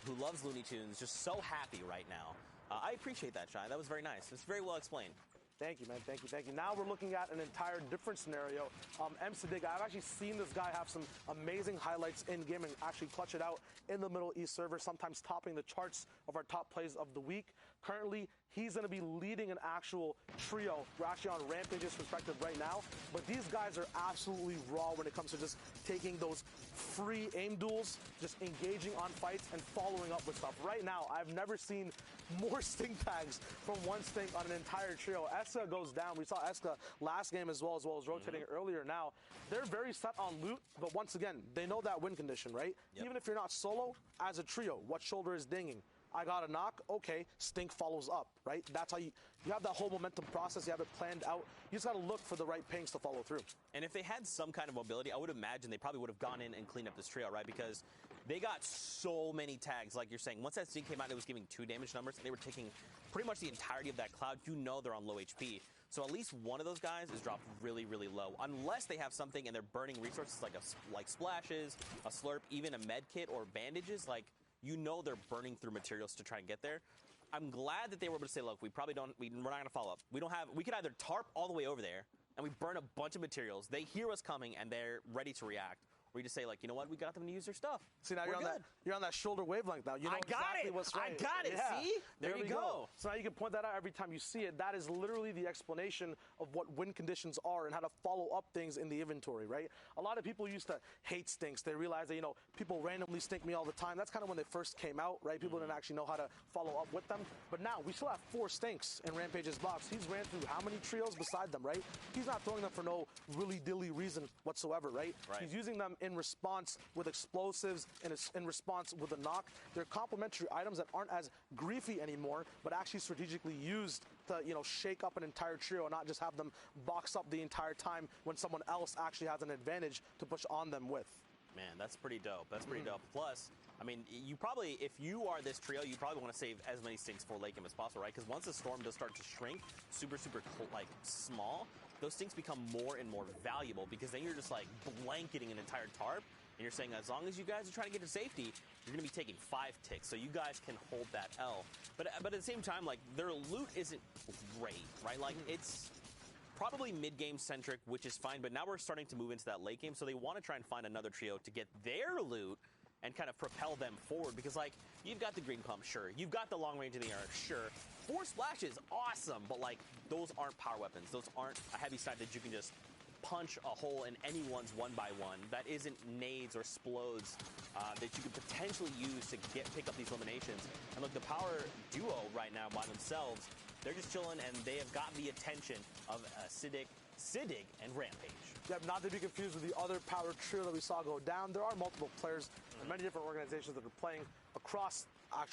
who loves Looney Tunes just so happy right now. I appreciate that, Shy. That was very nice. It's very well explained. Thank you, man. Thank you, thank you. Now we're looking at an entire different scenario. Sadiq, I've actually seen this guy have some amazing highlights in game and actually clutch it out in the Middle East server, sometimes topping the charts of our top plays of the week. Currently, he's going to be leading an actual trio. We're actually on Rampage's perspective right now, but these guys are absolutely raw when it comes to just taking those free aim duels, just engaging on fights and following up with stuff. Right now, I've never seen more stink tags from one stink on an entire trio. Eska goes down. We saw Eska last game as well as rotating earlier. Now, they're very set on loot, but once again, they know that win condition, right? Even if you're not solo, as a trio, what shoulder is dinging? I got a knock, okay, stink follows up, right? That's how you have that whole momentum process, you have it planned out. You just got to look for the right pings to follow through. And if they had some kind of mobility, I would imagine they probably would have gone in and cleaned up this trio, right? Because they got so many tags, like you're saying. Once that stink came out, it was giving 2 damage numbers, and they were taking pretty much the entirety of that cloud. You know they're on low HP. So at least one of those guys is dropped really, really low. Unless they have something and they're burning resources like splashes, a slurp, even a med kit or bandages, like, you know they're burning through materials to try and get there. I'm glad that they were able to say, look, we're not going to follow up. We could either tarp all the way over there and we burn a bunch of materials. They hear us coming and they're ready to react. Or you just say, like, you know what, we got them to use their stuff. See, now you're on that shoulder wavelength now. You know exactly what's right. I got it, yeah. see? There you go. So now you can point that out every time you see it. That is literally the explanation of what win conditions are and how to follow up things in the inventory, right? A lot of people used to hate stinks. They realized that, people randomly stink me all the time. That's kind of when they first came out, right? People didn't actually know how to follow up with them. But now we still have 4 stinks in Rampage's box. He's ran through how many trios beside them, right? He's not throwing them for no really dilly reason whatsoever, right? He's using them in response with explosives and in response with a knock. They're complementary items that aren't as griefy anymore, but actually strategically used to, shake up an entire trio and not just have them box up the entire time when someone else actually has an advantage to push on them with. Man, that's pretty dope. That's pretty dope. Plus, I mean, you probably, if you are this trio, you probably want to save as many stinks for late game as possible, right? Because once the storm does start to shrink, super, small, those stinks become more and more valuable because then you're just like blanketing an entire tarp. And you're saying as long as you guys are trying to get to safety, you're going to be taking 5 ticks, so you guys can hold that L. But at the same time, like, their loot isn't great, right? Like, it's probably mid-game centric, which is fine, but now we're starting to move into that late game, so they want to try and find another trio to get their loot and kind of propel them forward. Because, like, you've got the green pump, sure. You've got the long range in the air, sure. 4 splashes, awesome, but, like, those aren't power weapons. Those aren't a heavy side that you can just punch a hole in anyone's 1x1. That isn't nades or splodes that you could potentially use to pick up these eliminations. And look, the power duo right now by themselves, they're just chilling and they have got the attention of Siddig and Rampage. Yep, not to be confused with the other power trio that we saw go down. There are multiple players and many different organizations that are playing across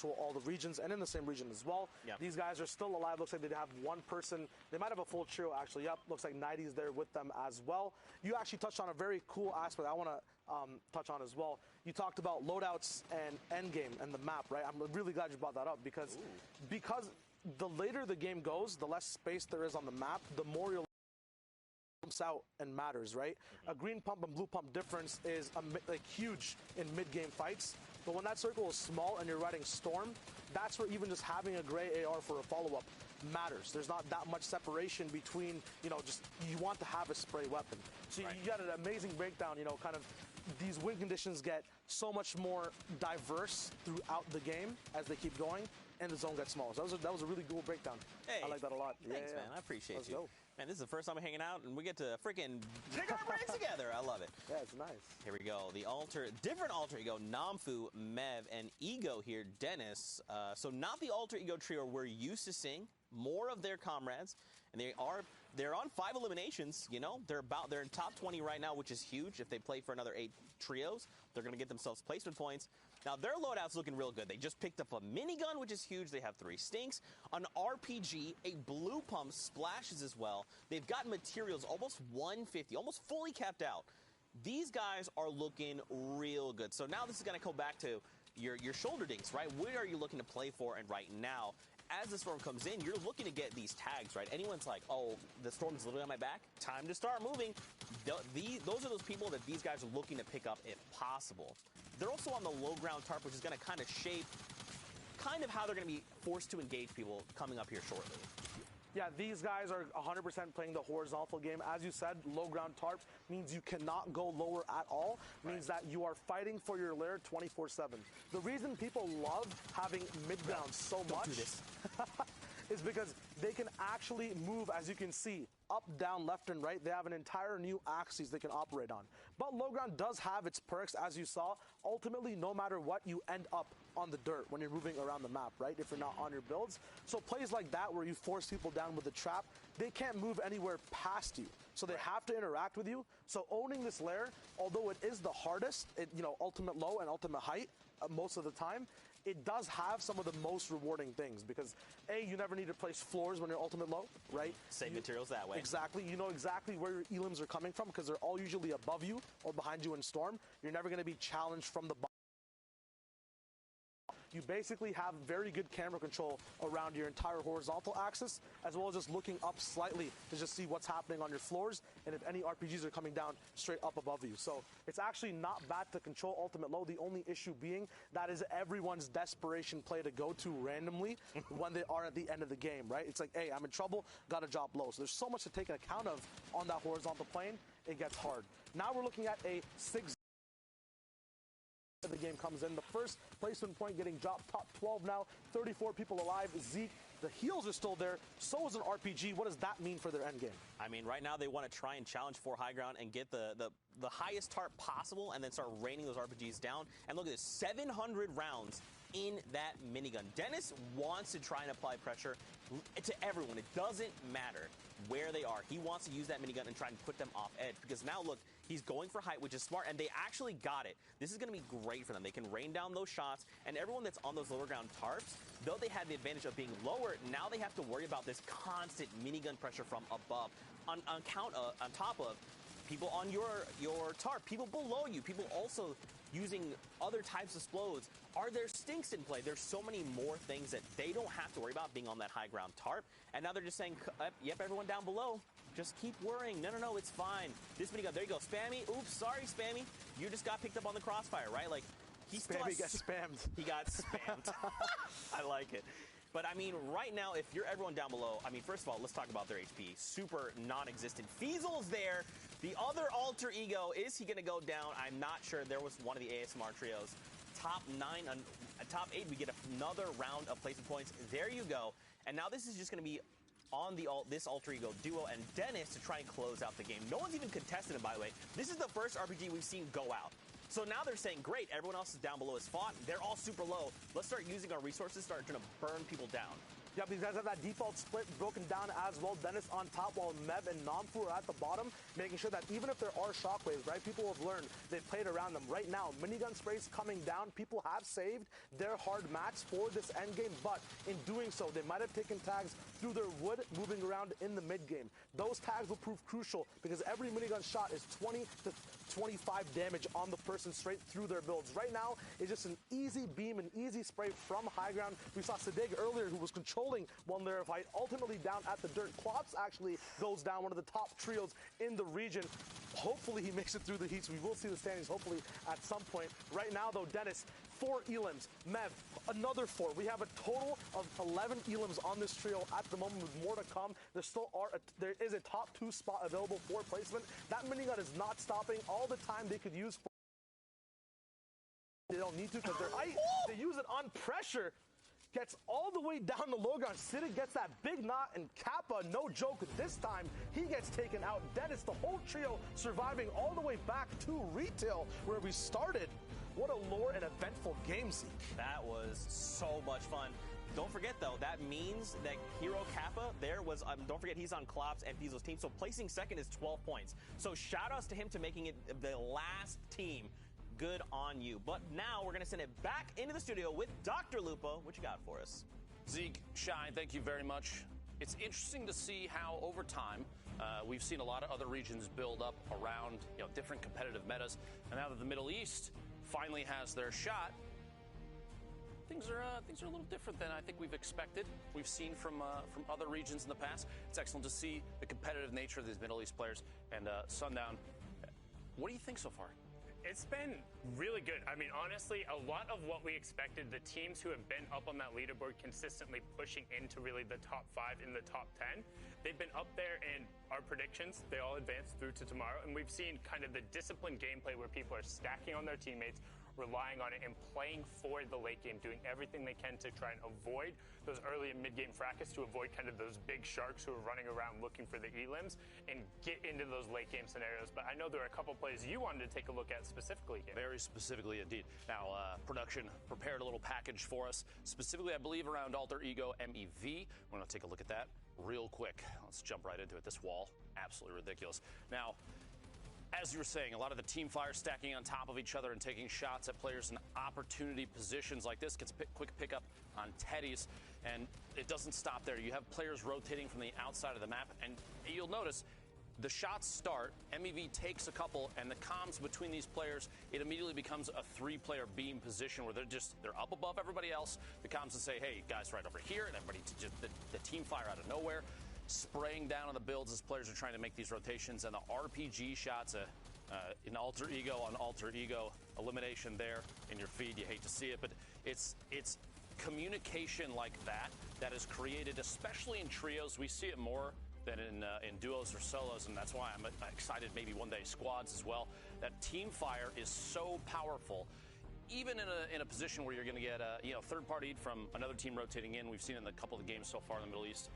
all the regions and in the same region as well. Yep. These guys are still alive. Looks like they have one person. They might have a full trio actually. Yep, looks like 90's there with them as well. You actually touched on a very cool aspect I want to touch on as well. You talked about loadouts and endgame and the map, right? I'm really glad you brought that up because the later the game goes, the less space there is on the map, the more you'll pumps out and matters, right? A green pump and blue pump difference is huge in mid-game fights. But when that circle is small and you're riding Storm, that's where even just having a gray AR for a follow-up matters. There's not that much separation between, just you want to have a spray weapon. So you got an amazing breakdown, kind of these win conditions get so much more diverse throughout the game as they keep going, and the zone gets smaller. So that was a really cool breakdown. Hey, I like that a lot. Thanks, man. I appreciate Let's you. go. Man, this is the first time we're hanging out, and we get to freaking take our breaks together. I love it. Yeah, it's nice. Here we go. The different alter ego, Namfu, Mev, and Ego here, Dennis. So not the alter ego trio we're used to seeing. More of their comrades, and they're on 5 eliminations. They're in top 20 right now, which is huge. If they play for another 8 trios, they're going to get themselves placement points. Now, their loadout's looking real good. They just picked up a minigun, which is huge. They have 3 stinks, an RPG, a blue pump, splashes as well. They've got materials, almost 150, almost fully capped out. These guys are looking real good. So now this is going to go back to your shoulder dinks, right? What are you looking to play for? And right now, as the storm comes in, you're looking to get these tags, right? Anyone's like, oh, the storm is literally on my back. Time to start moving. Those are those people that these guys are looking to pick up if possible. They're also on the low ground tarp, which is going to kind of shape kind of how they're going to be forced to engage people coming up here shortly. Yeah, these guys are 100% playing the horizontal game. As you said, low ground tarp means you cannot go lower at all. Means that you are fighting for your lair 24/7. The reason people love having mid-ground so much is because they can actually move, as you can see, up, down, left, and right. They have an entire new axis they can operate on. But low ground does have its perks, as you saw. Ultimately, no matter what, you end up on the dirt when you're moving around the map, right? If you're not on your builds. So plays like that where you force people down with a trap, they can't move anywhere past you. So they have to interact with you. So owning this lair, although it is the hardest, ultimate low and ultimate height most of the time, it does have some of the most rewarding things because, A, you never need to place floors when you're ultimate low, right? Save materials that way. Exactly. You know exactly where your elims are coming from because they're all usually above you or behind you in storm. You're never going to be challenged from the bottom. You basically have very good camera control around your entire horizontal axis, as well as just looking up slightly to just see what's happening on your floors and if any RPGs are coming down straight up above you. So it's actually not bad to control ultimate low. The only issue being that is everyone's desperation play to go to randomly when they are at the end of the game, right? It's like, hey, I'm in trouble, gotta drop low. So there's so much to take account of on that horizontal plane, it gets hard. Now we're looking at a 6 the game comes in. The first placement point getting dropped, top 12 now, 34 people alive. Zeke, the heals are still there. So is an RPG. What does that mean for their end game? I mean, right now they want to try and challenge for high ground and get the highest tarp possible and then start raining those RPGs down. And look at this, 700 rounds in that minigun. Dennis wants to try and apply pressure to everyone. It doesn't matter where they are. He wants to use that minigun and try and put them off edge because now look, he's going for height, which is smart, and they actually got it. This is going to be great for them. They can rain down those shots, and everyone that's on those lower ground tarps, though they had the advantage of being lower, now they have to worry about this constant minigun pressure from above on top of people on your tarp, people below you, people also using other types of explodes. Are there stinks in play? There's so many more things that they don't have to worry about being on that high ground tarp. And now they're just saying, yep, everyone down below, just keep worrying. No, it's fine. This minigun, there you go. Spammy, oops, sorry, Spammy. You just got picked up on the crossfire, right? Like, Spammy got spammed. He got spammed. I like it. But, I mean, right now, if you're everyone down below, I mean, first of all, let's talk about their HP. Super non-existent. Feasel's there. The other alter ego, is he going to go down? I'm not sure. There was one of the ASMR trios. Top 8, we get another round of placement points. There you go. And now this is just going to be on this alter ego duo and Dennis to try and close out the game. No one's even contested him, by the way. This is the first RPG we've seen go out. So now they're saying, great, everyone else is down below is fought. They're all super low. Let's start using our resources, start trying to burn people down. Yep, these guys have that default split broken down as well. Dennis on top while Mev and Namfu are at the bottom, making sure that even if there are shockwaves, right, people have learned, they've played around them. Right now, minigun sprays coming down. People have saved their hard mats for this end game, but in doing so, they might have taken tags through their wood moving around in the mid game. Those tags will prove crucial because every minigun shot is 20 to 25 damage on the person straight through their builds. Right now, it's just an easy beam, an easy spray from high ground. We saw Sadig earlier who was controlling one layer of height, ultimately down at the dirt. Klops actually goes down, one of the top trios in the region. Hopefully he makes it through the heats. We will see the standings hopefully at some point. Right now though, Dennis, 4 elims. Mev, another 4. We have a total of 11 elims on this trio at the moment with more to come. There is a top 2 spot available for placement. That minigun is not stopping. All the time they could use. They don't need to because they use it on pressure. Gets all the way down the low ground. Siddiq gets that big knot, and Kappa, no joke, this time he gets taken out. Dennis, the whole trio surviving all the way back to retail where we started. What a lore and eventful game, Zeke. That was so much fun. Don't forget, though, that means that Hero Kappa there was, don't forget he's on Klops and Fiesel's team, so placing second is 12 points. So shout-outs to him to making it the last team good on you. But now we're going to send it back into the studio with Dr. Lupo. What you got for us? Zeke, Shine, thank you very much. It's interesting to see how over time we've seen a lot of other regions build up around different competitive metas, and now that the Middle East finally has their shot, things are a little different than I think we've expected. We've seen from other regions in the past. It's excellent to see the competitive nature of these Middle East players. And Sundown, what do you think so far? It's been really good. I mean, honestly, a lot of what we expected, the teams who have been up on that leaderboard consistently pushing into really the top 5 in the top 10, they've been up there in our predictions. They all advanced through to tomorrow, and we've seen kind of the disciplined gameplay where people are stacking on their teammates, relying on it, and playing for the late game, doing everything they can to try and avoid those early and mid-game fracas, to avoid kind of those big sharks who are running around looking for the elims and get into those late-game scenarios. But I know there are a couple plays you wanted to take a look at specifically here. Very specifically indeed. Now, production prepared a little package for us, specifically, I believe, around Alter Ego MEV. We're going to take a look at that real quick. Let's jump right into it. This wall, absolutely ridiculous. Now, as you were saying, a lot of the team fire stacking on top of each other and taking shots at players in opportunity positions like this gets a quick pickup on Teddy's, and it doesn't stop there. You have players rotating from the outside of the map, and you'll notice the shots start, MEV takes a couple, and the comms between these players, it immediately becomes a 3-player beam position where they're up above everybody else. The comms will say, hey, guys, right over here, and everybody just the team fire out of nowhere, spraying down on the builds as players are trying to make these rotations, and the RPG shots, in Alter Ego on Alter Ego, elimination there in your feed. You hate to see it, but it's communication like that is created, especially in trios. We see it more than in duos or solos, and that's why I'm excited maybe one day squads as well. That team fire is so powerful. Even in a position where you're going to get a third party from another team rotating in. We've seen in a couple of the games so far in the Middle East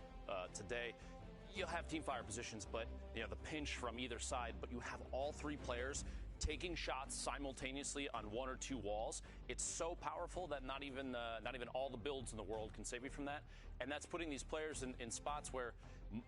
today. You'll have team fire positions, but the pinch from either side. But you have all 3 players taking shots simultaneously on 1 or 2 walls. It's so powerful that not even all the builds in the world can save you from that. And that's putting these players in spots where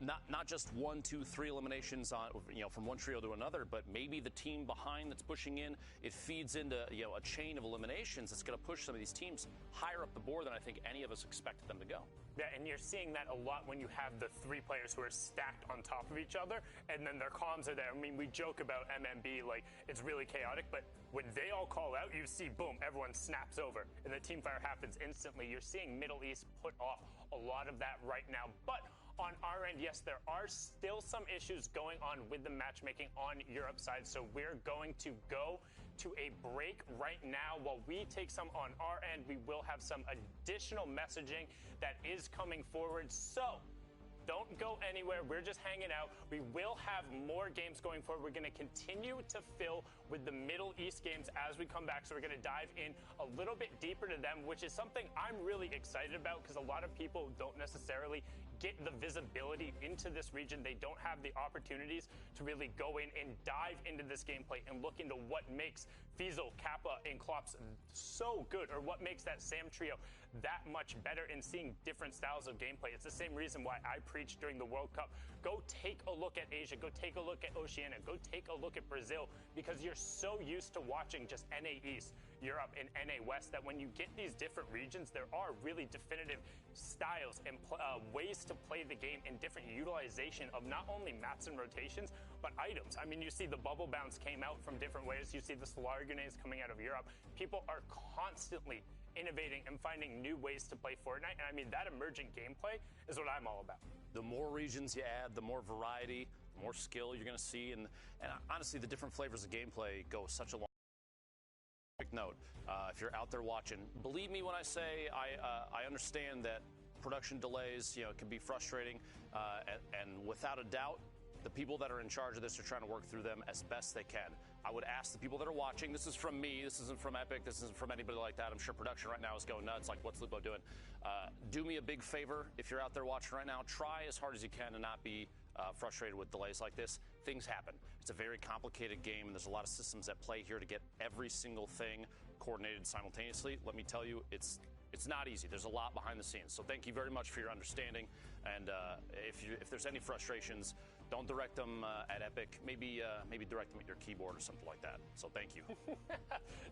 not just 1, 2, 3 eliminations on from one trio to another, but maybe the team behind that's pushing in, it feeds into a chain of eliminations that's going to push some of these teams higher up the board than I think any of us expected them to go. Yeah, and you're seeing that a lot when you have the 3 players who are stacked on top of each other, and then their comms are there. I mean, we joke about MMB like it's really chaotic, but when they all call out, you see, boom, everyone snaps over, and the team fire happens instantly. You're seeing Middle East put off a lot of that right now, but on our end, yes, there are still some issues going on with the matchmaking on Europe side, so we're going to go to a break right now. While we take some on our end, we will have some additional messaging that is coming forward, so don't go anywhere. We're just hanging out. We will have more games going forward. We're going to continue to fill with the Middle East games as we come back. So we're going to dive in a little bit deeper to them, which is something I'm really excited about because a lot of people don't necessarily get the visibility into this region. They don't have the opportunities to really go in and dive into this gameplay and look into what makes Fiesel, Kappa, and Klops so good, or what makes that Sam trio that much better in seeing different styles of gameplay. It's the same reason why I preached during the World Cup. Go take a look at Asia. Go take a look at Oceania. Go take a look at Brazil, because you're so used to watching just NA East, Europe, and NA West that when you get these different regions, there are really definitive styles and ways to play the game and different utilization of not only mats and rotations, but items. I mean, you see the bubble bounce came out from different ways. You see the Solar grenades coming out of Europe. People are constantly innovating and finding new ways to play Fortnite. And I mean, that emergent gameplay is what I'm all about. The more regions you add, the more variety, the more skill you're going to see. And honestly, the different flavors of gameplay go such a long quick note. If you're out there watching, believe me when I say I understand that production delays, can be frustrating. And without a doubt, the people that are in charge of this are trying to work through them as best they can. I would ask the people that are watching, this is from me, this isn't from Epic, this isn't from anybody like that. I'm sure production right now is going nuts, like, what's Lupo doing? Do me a big favor, if you're out there watching right now, try as hard as you can to not be frustrated with delays like this. Things happen. It's a very complicated game, and there's a lot of systems at play here to get every single thing coordinated simultaneously. Let me tell you, it's not easy. There's a lot behind the scenes. So thank you very much for your understanding. And if there's any frustrations, Don't direct them at Epic. Maybe direct them at your keyboard or something like that. So thank you.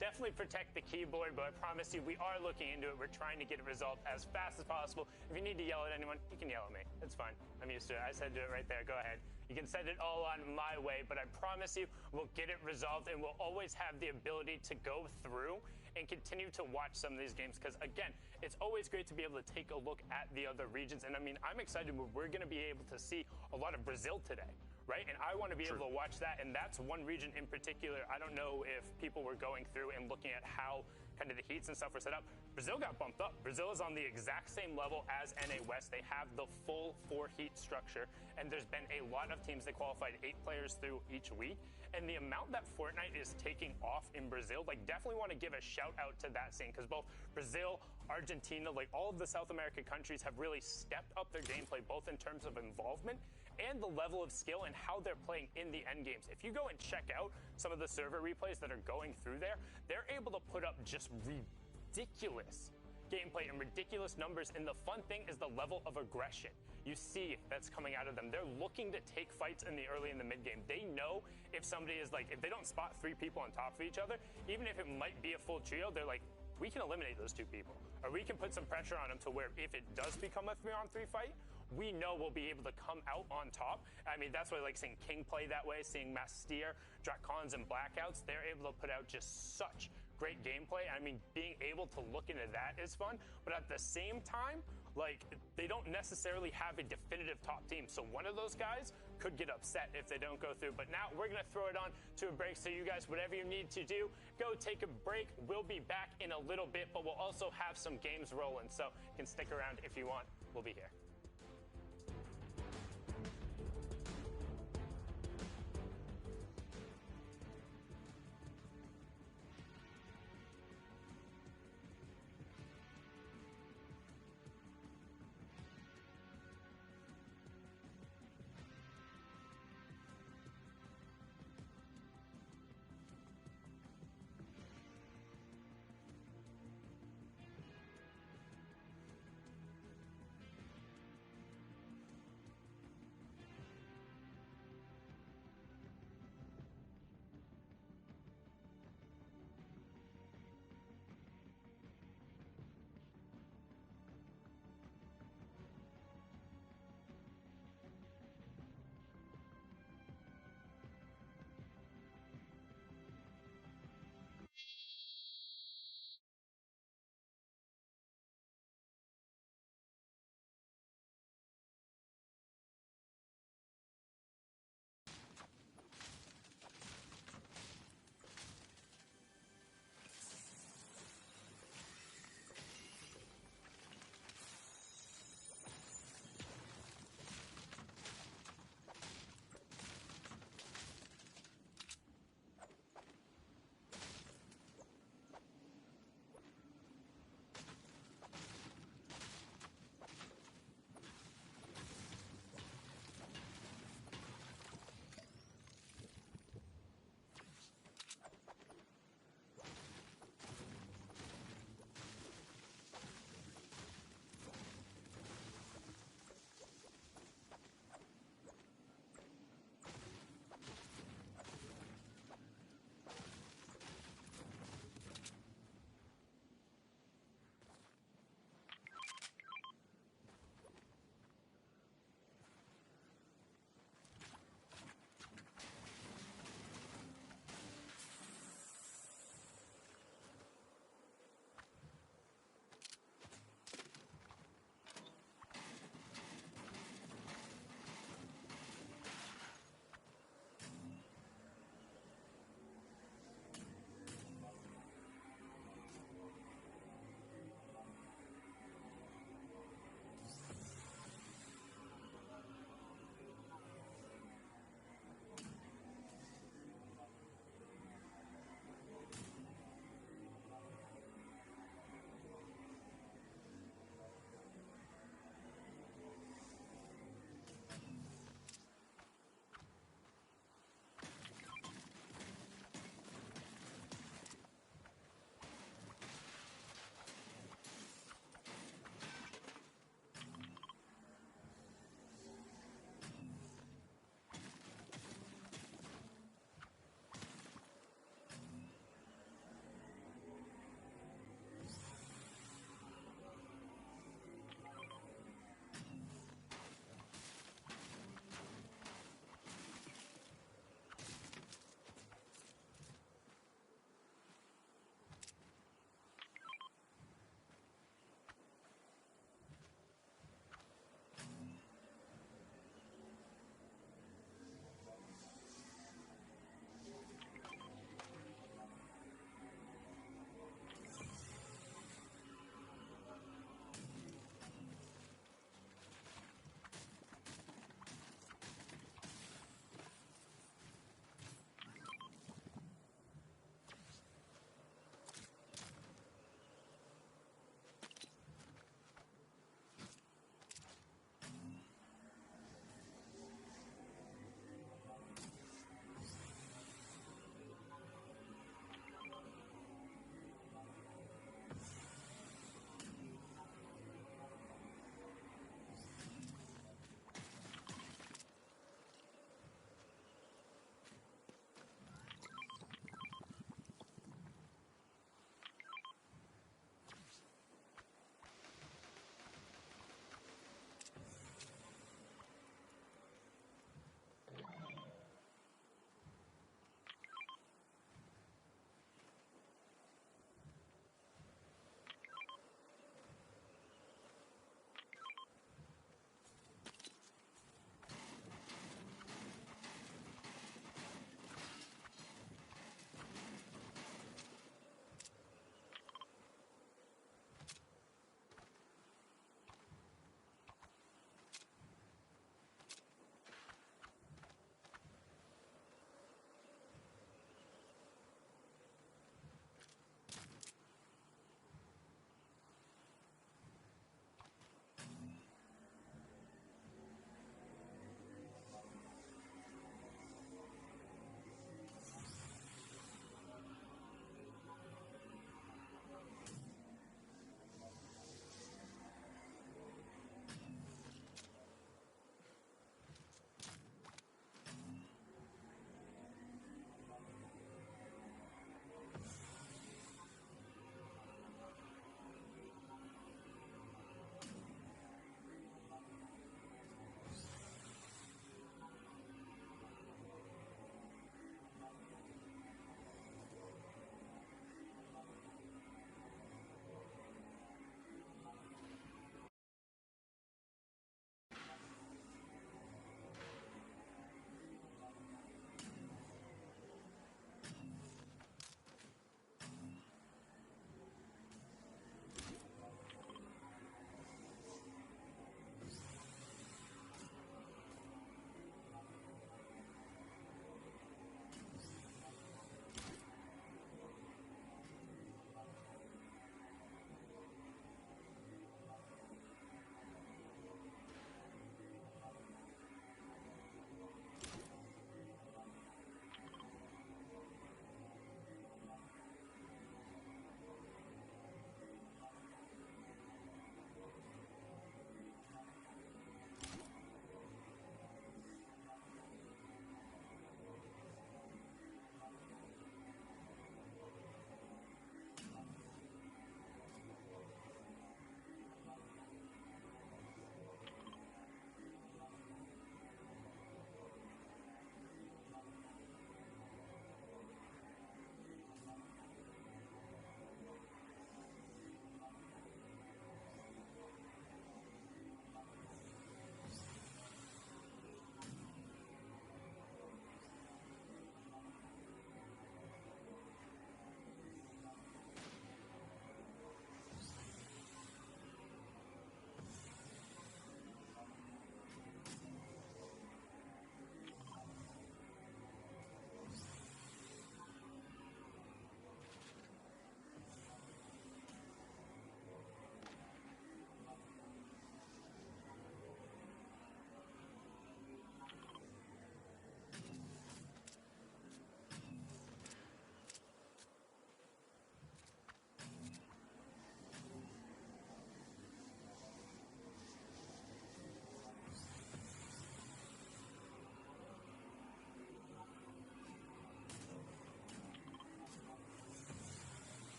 Definitely protect the keyboard, but I promise you, we are looking into it. We're trying to get it resolved as fast as possible. If you need to yell at anyone, you can yell at me. It's fine. I'm used to it. I said do it right there. Go ahead. You can send it all on my way, but I promise you, we'll get it resolved, and we'll always have the ability to go through and continue to watch some of these games, because again, it's always great to be able to take a look at the other regions. And I mean, I'm excited. We're going to be able to see a lot of Brazil today, right? And I want to be able to watch that. And that's one region in particular. I don't know if people were going through and looking at how kind of the heats and stuff were set up. Brazil got bumped up. Brazil is on the exact same level as NA West. They have the full 4-heat structure, and there's been a lot of teams that qualified 8 players through each week. And the amount that Fortnite is taking off in Brazil, like, definitely want to give a shout out to that scene, because both Brazil, Argentina, like all of the South American countries have really stepped up their gameplay, both in terms of involvement and the level of skill and how they're playing in the end games. If you go and check out some of the server replays that are going through there, they're able to put up just ridiculous gameplay and ridiculous numbers. And the fun thing is the level of aggression you see that's coming out of them. They're looking to take fights in the early and the mid game. They know if somebody is like, if they don't spot 3 people on top of each other, even if it might be a full trio, they're like, we can eliminate those 2 people, or we can put some pressure on them to where if it does become a 3-on-3 fight, we know we'll be able to come out on top. I mean, that's why I like seeing King play that way, seeing Mastier, Dracons, and Blackouts. They're able to put out just such great gameplay. I mean, being able to look into that is fun, but at the same time, like, they don't necessarily have a definitive top team. So one of those guys could get upset if they don't go through. But now we're going to throw it on to a break. So you guys, whatever you need to do, go take a break. We'll be back in a little bit, but we'll also have some games rolling. So you can stick around if you want. We'll be here.